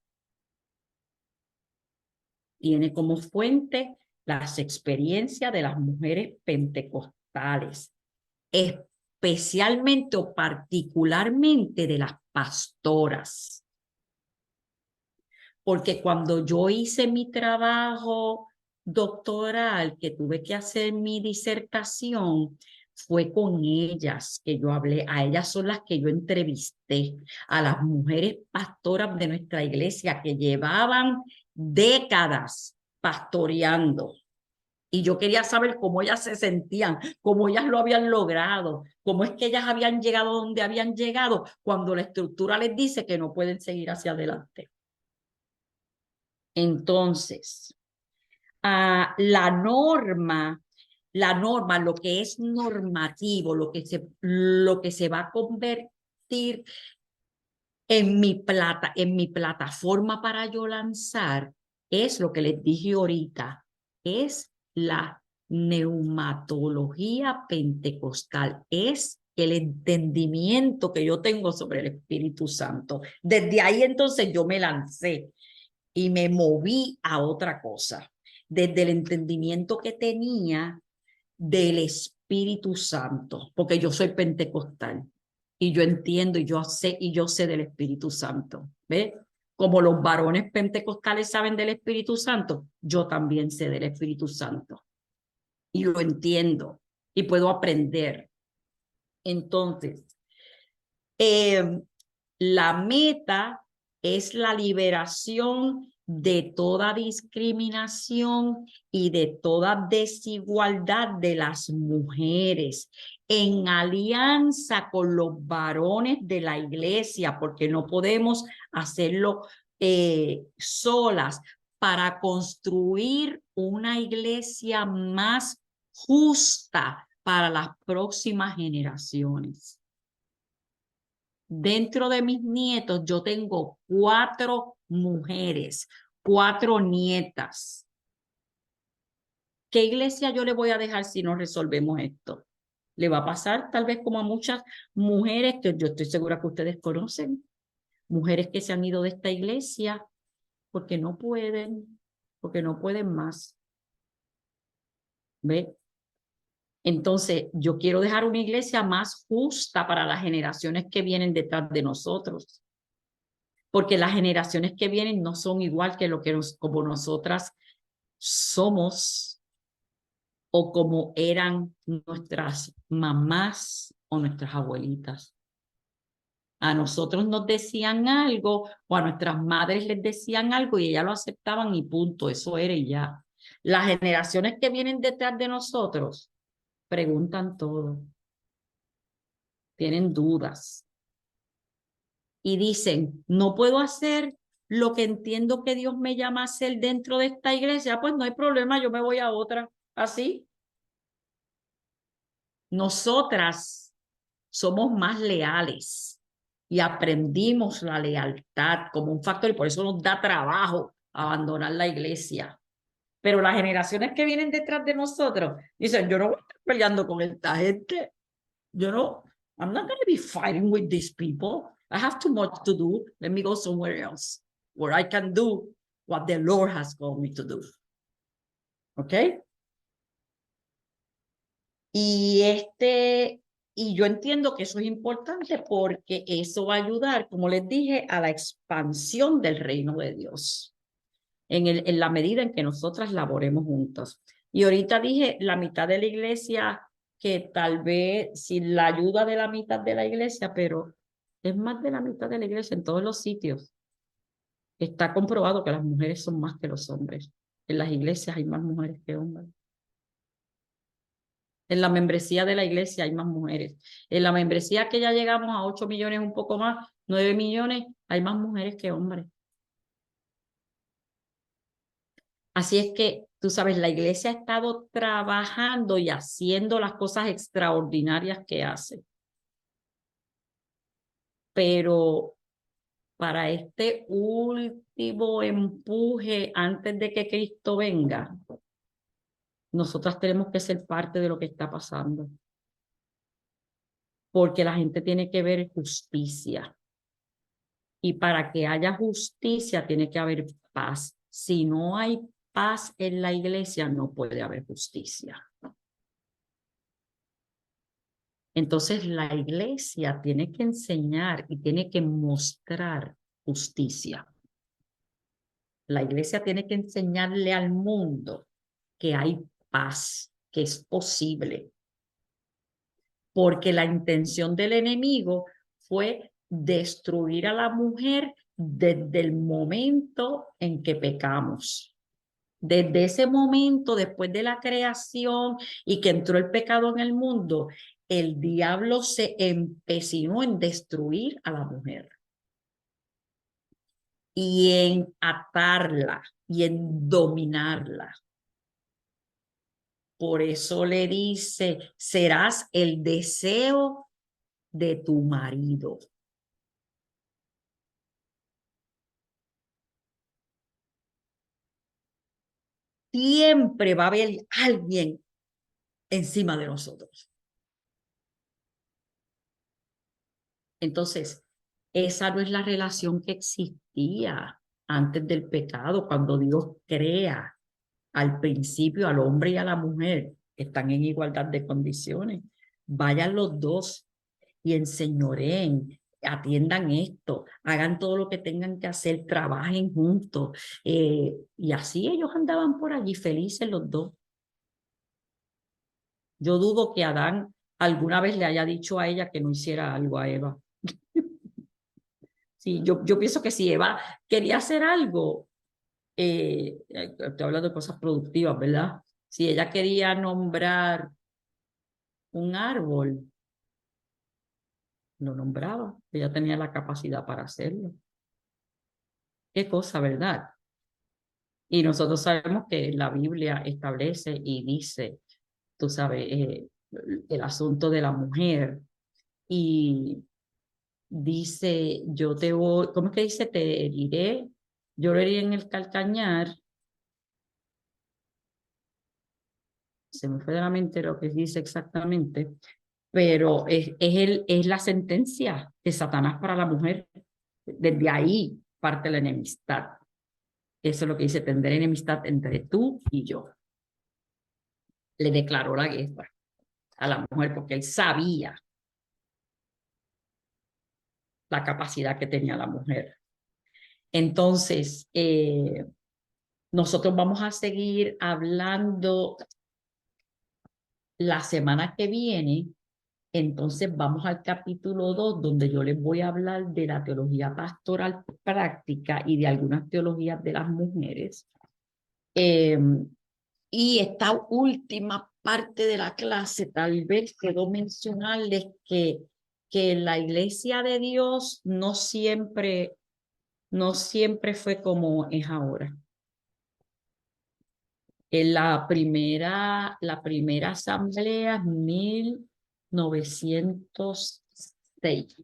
Tiene como fuente las experiencias de las mujeres pentecostales, especialmente o particularmente de las pastoras. Porque cuando yo hice mi trabajo doctoral, que tuve que hacer mi disertación, fue con ellas que yo hablé, a ellas son las que yo entrevisté, a las mujeres pastoras de nuestra iglesia que llevaban décadas pastoreando. Y yo quería saber cómo ellas se sentían, cómo ellas lo habían logrado, cómo es que ellas habían llegado donde habían llegado cuando la estructura les dice que no pueden seguir hacia adelante. Entonces, la norma, lo que es normativo, lo que se va a convertir en mi plataforma para yo lanzar, es lo que les dije ahorita, es la neumatología pentecostal, es el entendimiento que yo tengo sobre el Espíritu Santo. Desde ahí entonces yo me lancé y me moví a otra cosa, desde el entendimiento que tenía del Espíritu Santo, porque yo soy pentecostal y yo entiendo y yo sé del Espíritu Santo, ¿ves? Como los varones pentecostales saben del Espíritu Santo, yo también sé del Espíritu Santo y lo entiendo y puedo aprender. Entonces, la meta es la liberación de toda discriminación y de toda desigualdad de las mujeres en alianza con los varones de la iglesia, porque no podemos hacerlo solas, para construir una iglesia más justa para las próximas generaciones. Dentro de mis nietos, yo tengo 4 mujeres, 4 nietas. ¿Qué iglesia yo le voy a dejar si no resolvemos esto? Le va a pasar tal vez como a muchas mujeres que yo estoy segura que ustedes conocen, mujeres que se han ido de esta iglesia porque no pueden más. ¿Ve? Entonces, yo quiero dejar una iglesia más justa para las generaciones que vienen detrás de nosotros. Porque las generaciones que vienen no son igual que como nosotras somos o como eran nuestras mamás o nuestras abuelitas. A nosotros nos decían algo o a nuestras madres les decían algo y ellas lo aceptaban y punto, eso era y ya. Las generaciones que vienen detrás de nosotros preguntan todo, tienen dudas y dicen, no puedo hacer lo que entiendo que Dios me llama a hacer dentro de esta iglesia, pues no hay problema, yo me voy a otra. Así. Nosotras somos más leales y aprendimos la lealtad como un factor y por eso nos da trabajo abandonar la iglesia. Pero las generaciones que vienen detrás de nosotros dicen, yo no voy a estar peleando con esta gente. Yo no, I'm not going to be fighting with these people. I have too much to do. Let me go somewhere else where I can do what the Lord has called me to do. ¿Ok? Y yo entiendo que eso es importante porque eso va a ayudar, como les dije, a la expansión del reino de Dios en la medida en que nosotras laboremos juntos. Y ahorita dije la mitad de la iglesia, que tal vez sin la ayuda de la mitad de la iglesia, pero es más de la mitad de la iglesia en todos los sitios. Está comprobado que las mujeres son más que los hombres. En las iglesias hay más mujeres que hombres. En la membresía de la iglesia hay más mujeres. En la membresía que ya llegamos a 8 millones, un poco más, 9 millones, hay más mujeres que hombres. Así es que, tú sabes, la iglesia ha estado trabajando y haciendo las cosas extraordinarias que hace. Pero para este último empuje antes de que Cristo venga, nosotras tenemos que ser parte de lo que está pasando. Porque la gente tiene que ver justicia. Y para que haya justicia tiene que haber paz. Si no hay paz en la iglesia, no puede haber justicia. Entonces la iglesia tiene que enseñar y tiene que mostrar justicia. La iglesia tiene que enseñarle al mundo que hay paz, que es posible. Porque la intención del enemigo fue destruir a la mujer desde el momento en que pecamos. Desde ese momento, después de la creación y que entró el pecado en el mundo, el diablo se empecinó en destruir a la mujer y en atarla y en dominarla. Por eso le dice, serás el deseo de tu marido. Siempre va a haber alguien encima de nosotros. Entonces, esa no es la relación que existía antes del pecado, cuando Dios crea al principio al hombre y a la mujer, que están en igualdad de condiciones. Vayan los dos y enseñoreen, atiendan esto, hagan todo lo que tengan que hacer, trabajen juntos. Y así ellos andaban por allí felices los dos. Yo dudo que Adán alguna vez le haya dicho a ella que no hiciera algo a Eva. Sí, yo pienso que si Eva quería hacer algo, estoy hablando de cosas productivas, ¿verdad? Si ella quería nombrar un árbol, lo nombraba. Ella tenía la capacidad para hacerlo. Qué cosa, ¿verdad? Y nosotros sabemos que la Biblia establece y dice, tú sabes, el asunto de la mujer. Y dice, yo te voy, ¿cómo es que dice? Te heriré, yo lo heriré en el calcañar. Se me fue de la mente lo que dice exactamente, pero es la sentencia de Satanás para la mujer. Desde ahí parte la enemistad. Eso es lo que dice, tendré enemistad entre tú y yo. Le declaró la guerra a la mujer porque él sabía la capacidad que tenía la mujer. Entonces, nosotros vamos a seguir hablando la semana que viene Entonces vamos al capítulo 2, donde yo les voy a hablar de la teología pastoral práctica y de algunas teologías de las mujeres. Y esta última parte de la clase, tal vez quedó mencionarles que la iglesia de Dios no siempre fue como es ahora. En la primera asamblea, 1906.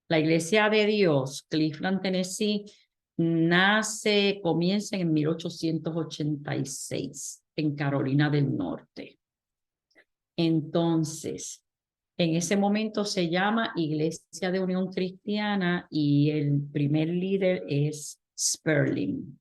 La iglesia de Dios, Cleveland, Tennessee, comienza en 1886 en Carolina del Norte. Entonces, en ese momento se llama Iglesia de Unión Cristiana y el primer líder es Sperling.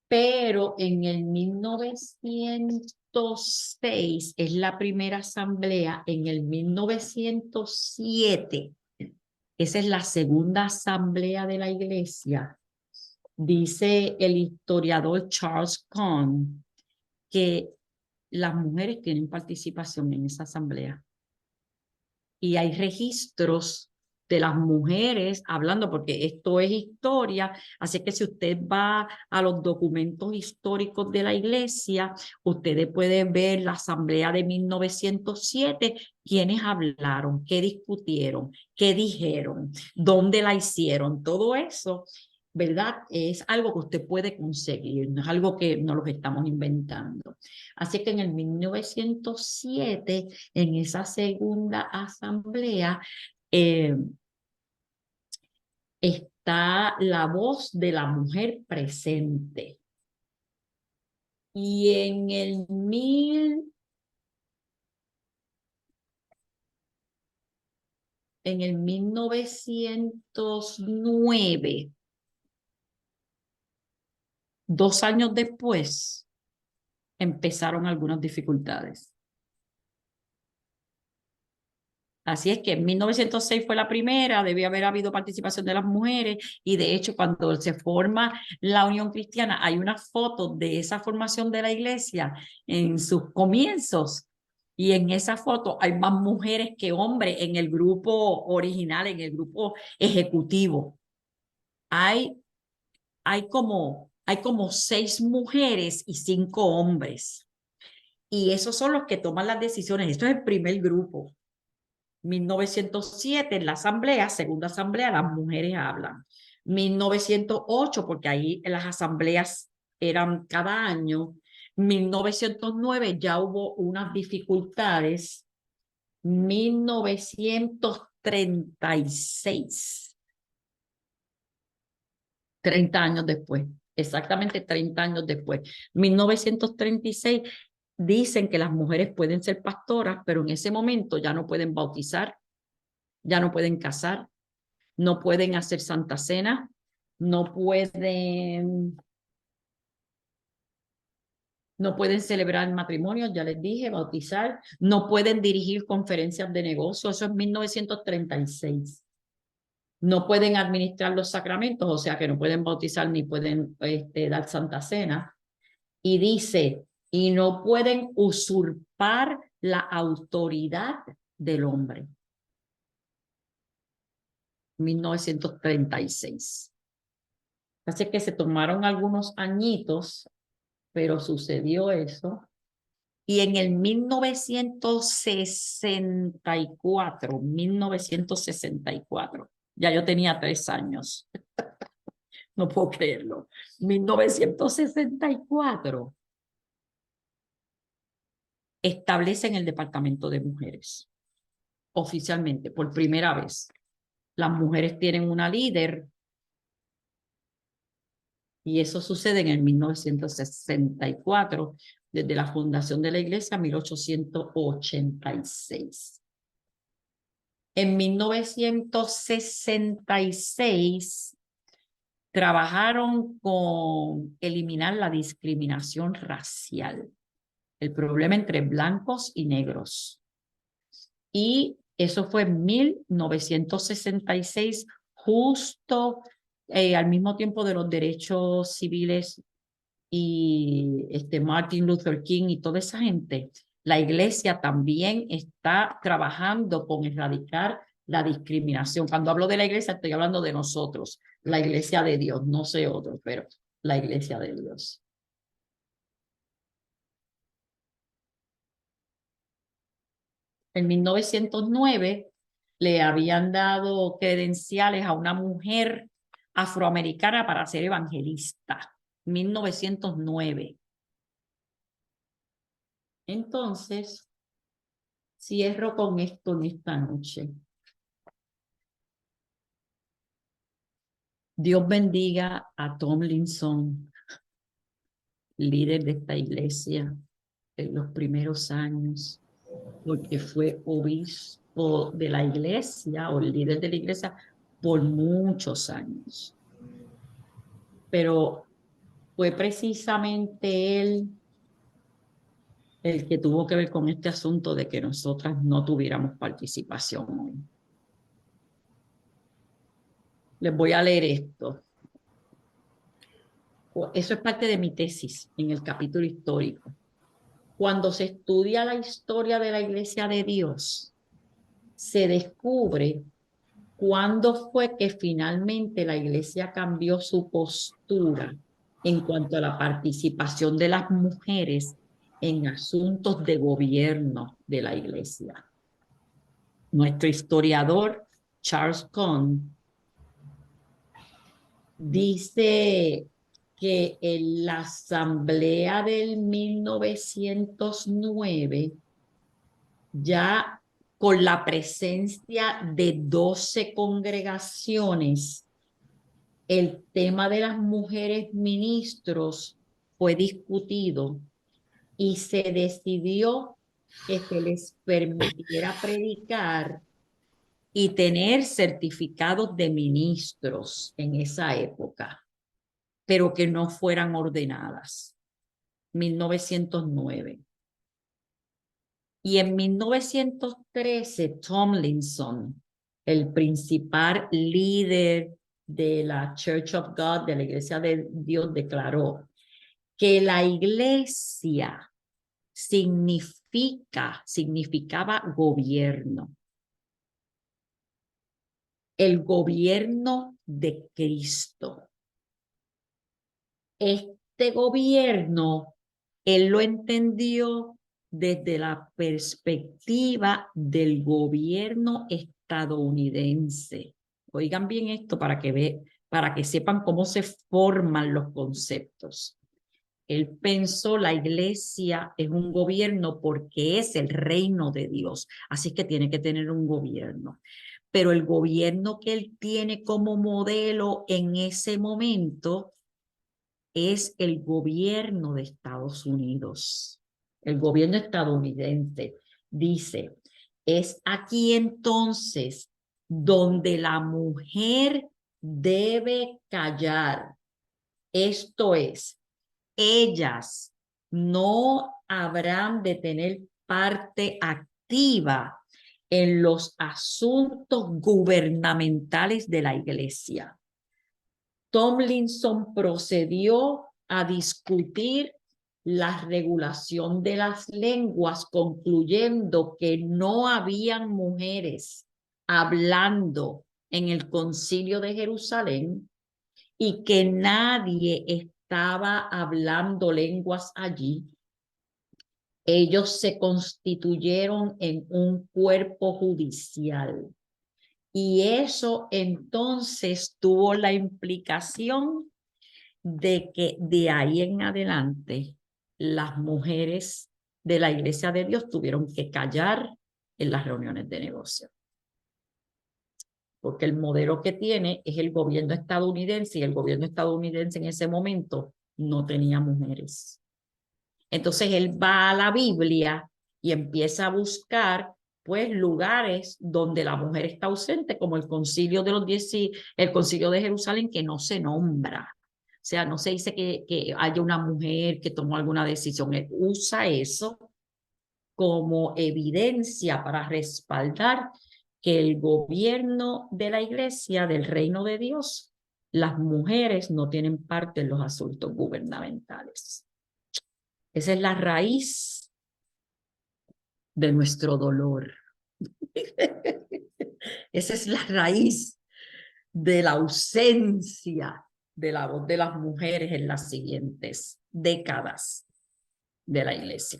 Pero en el 1906 es la primera asamblea, en el 1907, esa es la segunda asamblea de la iglesia. Dice el historiador Charles Cohn que las mujeres tienen participación en esa asamblea. Y hay registros de las mujeres hablando, porque esto es historia, así que si usted va a los documentos históricos de la iglesia, ustedes pueden ver la asamblea de 1907, quiénes hablaron, qué discutieron, qué dijeron, dónde la hicieron, todo eso, ¿verdad? Es algo que usted puede conseguir, no es algo que no lo estamos inventando. Así que en el 1907, en esa segunda asamblea, está la voz de la mujer presente. Y en el 1909, 2 años después, empezaron algunas dificultades. Así es que en 1906 fue la primera, debía haber habido participación de las mujeres y de hecho cuando se forma la Unión Cristiana hay una foto de esa formación de la iglesia en sus comienzos y en esa foto hay más mujeres que hombres en el grupo original, en el grupo ejecutivo. Hay como 6 mujeres y 5 hombres y esos son los que toman las decisiones. Esto es el primer grupo. 1907 en la asamblea, segunda asamblea, las mujeres hablan. 1908, porque ahí las asambleas eran cada año. 1909 ya hubo unas dificultades. 1936, 30 años después, exactamente 30 años después. 1936 dicen que las mujeres pueden ser pastoras, pero en ese momento ya no pueden bautizar, ya no pueden casar, no pueden hacer Santa Cena, no pueden celebrar matrimonios, ya les dije, bautizar, no pueden dirigir conferencias de negocio, eso es 1936. No pueden administrar los sacramentos, o sea que no pueden bautizar ni pueden dar Santa Cena. Y dice, y no pueden usurpar la autoridad del hombre. 1936. Así que se tomaron algunos añitos, pero sucedió eso. Y en el 1964, ya yo tenía 3 años. No puedo creerlo. 1964. Establecen el Departamento de Mujeres. Oficialmente, por primera vez. Las mujeres tienen una líder. Y eso sucede en el 1964, desde la fundación de la iglesia, 1886. En 1966 trabajaron con eliminar la discriminación racial, el problema entre blancos y negros. Y eso fue en 1966, justo al mismo tiempo de los derechos civiles y Martin Luther King y toda esa gente. La iglesia también está trabajando con erradicar la discriminación. Cuando hablo de la iglesia, estoy hablando de nosotros, la iglesia de Dios, no sé otros, pero la iglesia de Dios. En 1909 le habían dado credenciales a una mujer afroamericana para ser evangelista. 1909. Entonces, cierro con esto en esta noche. Dios bendiga a Tomlinson, líder de esta iglesia en los primeros años, porque fue obispo de la iglesia o líder de la iglesia por muchos años. Pero fue precisamente él el que tuvo que ver con este asunto de que nosotras no tuviéramos participación hoy. Les voy a leer esto. Eso es parte de mi tesis en el capítulo histórico. Cuando se estudia la historia de la Iglesia de Dios, se descubre cuándo fue que finalmente la Iglesia cambió su postura en cuanto a la participación de las mujeres en asuntos de gobierno de la Iglesia. Nuestro historiador Charles Cohn dice que en la asamblea del 1909, ya con la presencia de 12 congregaciones, el tema de las mujeres ministros fue discutido y se decidió que se les permitiera predicar y tener certificados de ministros en esa época, pero que no fueran ordenadas. 1909. Y en 1913, Tomlinson, el principal líder de la Church of God, de la Iglesia de Dios, declaró que la iglesia significaba gobierno. El gobierno de Cristo. Este gobierno, él lo entendió desde la perspectiva del gobierno estadounidense. Oigan bien esto para que sepan cómo se forman los conceptos. Él pensó la iglesia es un gobierno porque es el reino de Dios, así que tiene que tener un gobierno. Pero el gobierno que él tiene como modelo en ese momento es el gobierno de Estados Unidos. El gobierno estadounidense dice, es aquí entonces donde la mujer debe callar. Esto es, ellas no habrán de tener parte activa en los asuntos gubernamentales de la iglesia. Tomlinson procedió a discutir la regulación de las lenguas, concluyendo que no habían mujeres hablando en el Concilio de Jerusalén y que nadie estaba hablando lenguas allí. Ellos se constituyeron en un cuerpo judicial. Y eso entonces tuvo la implicación de que de ahí en adelante las mujeres de la Iglesia de Dios tuvieron que callar en las reuniones de negocio. Porque el modelo que tiene es el gobierno estadounidense y el gobierno estadounidense en ese momento no tenía mujeres. Entonces él va a la Biblia y empieza a buscar pues lugares donde la mujer está ausente, como el concilio de los 10, el concilio de Jerusalén, que no se nombra. O sea, no se dice que haya una mujer que tomó alguna decisión. Él usa eso como evidencia para respaldar que el gobierno de la iglesia, del reino de Dios, las mujeres no tienen parte en los asuntos gubernamentales. Esa es la raíz de nuestro dolor. Esa es la raíz de la ausencia de la voz de las mujeres en las siguientes décadas de la iglesia.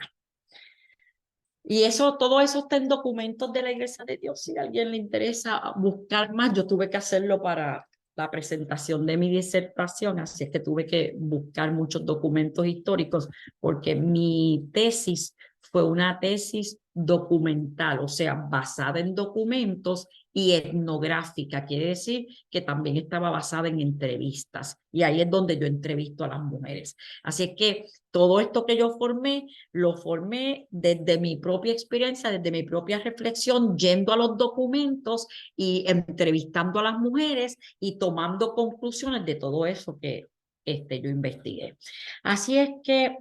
Y eso, todo eso está en documentos de la Iglesia de Dios. Si a alguien le interesa buscar más, yo tuve que hacerlo para la presentación de mi disertación, así es que tuve que buscar muchos documentos históricos porque mi tesis fue una tesis documental, o sea, basada en documentos y etnográfica, quiere decir que también estaba basada en entrevistas y ahí es donde yo entrevisto a las mujeres. Así es que todo esto que yo formé, lo formé desde mi propia experiencia, desde mi propia reflexión, yendo a los documentos y entrevistando a las mujeres y tomando conclusiones de todo eso que yo investigué. Así es que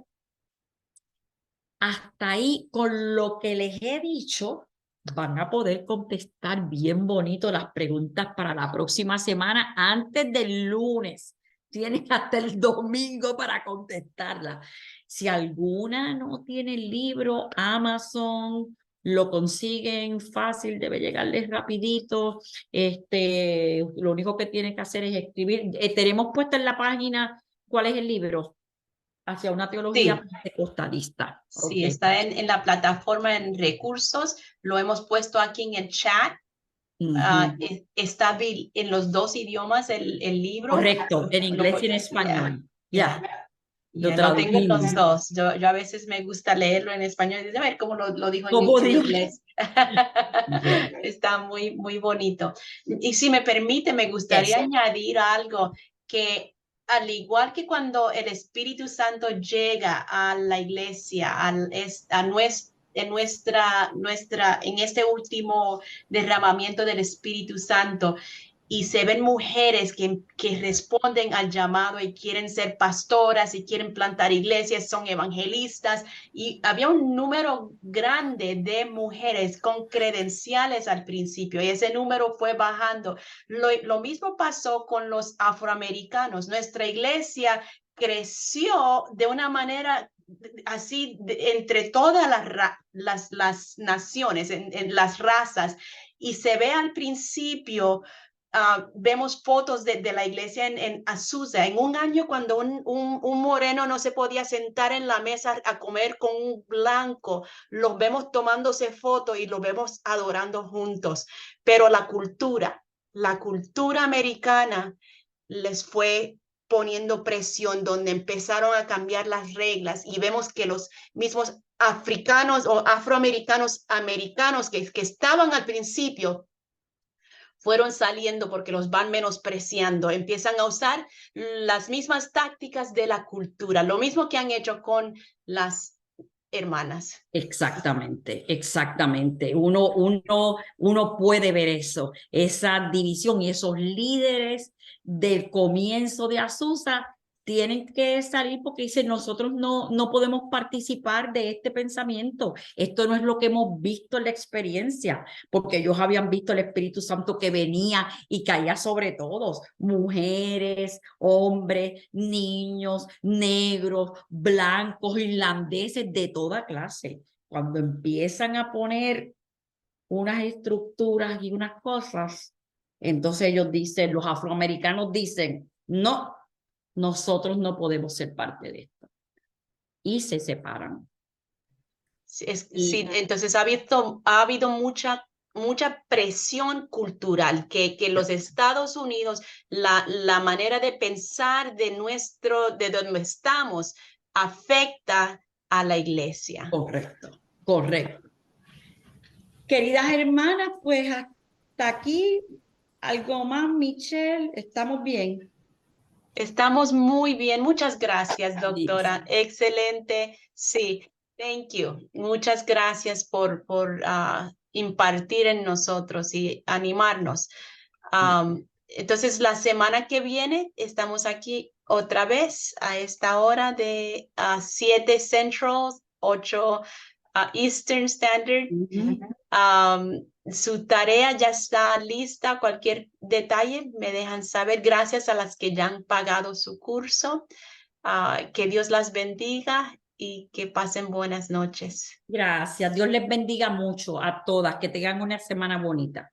hasta ahí, con lo que les he dicho, van a poder contestar bien bonito las preguntas para la próxima semana antes del lunes. Tienen hasta el domingo para contestarlas. Si alguna no tiene el libro, Amazon lo consiguen fácil, debe llegarles rapidito. Lo único que tienen que hacer es escribir. Tenemos puesto en la página cuál es el libro. Hacia una teología pentecostalista. Sí, Okay. está en la plataforma en recursos, lo hemos puesto aquí en el chat. Está en los dos idiomas el libro. Correcto, en inglés y en español. Ya. Lo tengo en los dos. Yo a veces me gusta leerlo en español y decir, a ver cómo lo dijo en inglés. Está muy, muy bonito. Y si me permite, me gustaría añadir algo que al igual que cuando el Espíritu Santo llega a la iglesia, en este último derramamiento del Espíritu Santo, y se ven mujeres que responden al llamado y quieren ser pastoras y quieren plantar iglesias, son evangelistas, y había un número grande de mujeres con credenciales al principio y ese número fue bajando. Lo mismo pasó con los afroamericanos. Nuestra iglesia creció de una manera así entre todas las naciones, en las razas, y se ve al principio. Vemos fotos de la iglesia en Azusa, en un año cuando un moreno no se podía sentar en la mesa a comer con un blanco, los vemos tomándose fotos y los vemos adorando juntos, pero la cultura americana les fue poniendo presión, donde empezaron a cambiar las reglas y vemos que los mismos africanos o afroamericanos que estaban al principio fueron saliendo porque los van menospreciando, empiezan a usar las mismas tácticas de la cultura, lo mismo que han hecho con las hermanas. Exactamente, exactamente. Uno puede ver eso, esa división y esos líderes del comienzo de Azusa tienen que salir porque dicen nosotros no podemos participar de este pensamiento. Esto no es lo que hemos visto en la experiencia, porque ellos habían visto el Espíritu Santo que venía y caía sobre todos, mujeres, hombres, niños, negros, blancos, irlandeses, de toda clase. Cuando empiezan a poner unas estructuras y unas cosas, entonces ellos dicen, los afroamericanos dicen, no, nosotros no podemos ser parte de esto. Y se separan. Sí, entonces ha habido mucha presión cultural que los Estados Unidos, la manera de pensar de donde estamos, afecta a la iglesia. Correcto, correcto. Queridas hermanas, pues hasta aquí, ¿algo más, Michelle? ¿Estamos bien? Estamos muy bien. Muchas gracias, doctora. Excelente. Sí, thank you. Muchas gracias por impartir en nosotros y animarnos. Entonces, la semana que viene estamos aquí otra vez a esta hora de 7 Central, 8 Eastern Standard. Su tarea ya está lista. Cualquier detalle me dejan saber. Gracias a las que ya han pagado su curso. Que Dios las bendiga y que pasen buenas noches. Gracias. Dios les bendiga mucho a todas. Que tengan una semana bonita.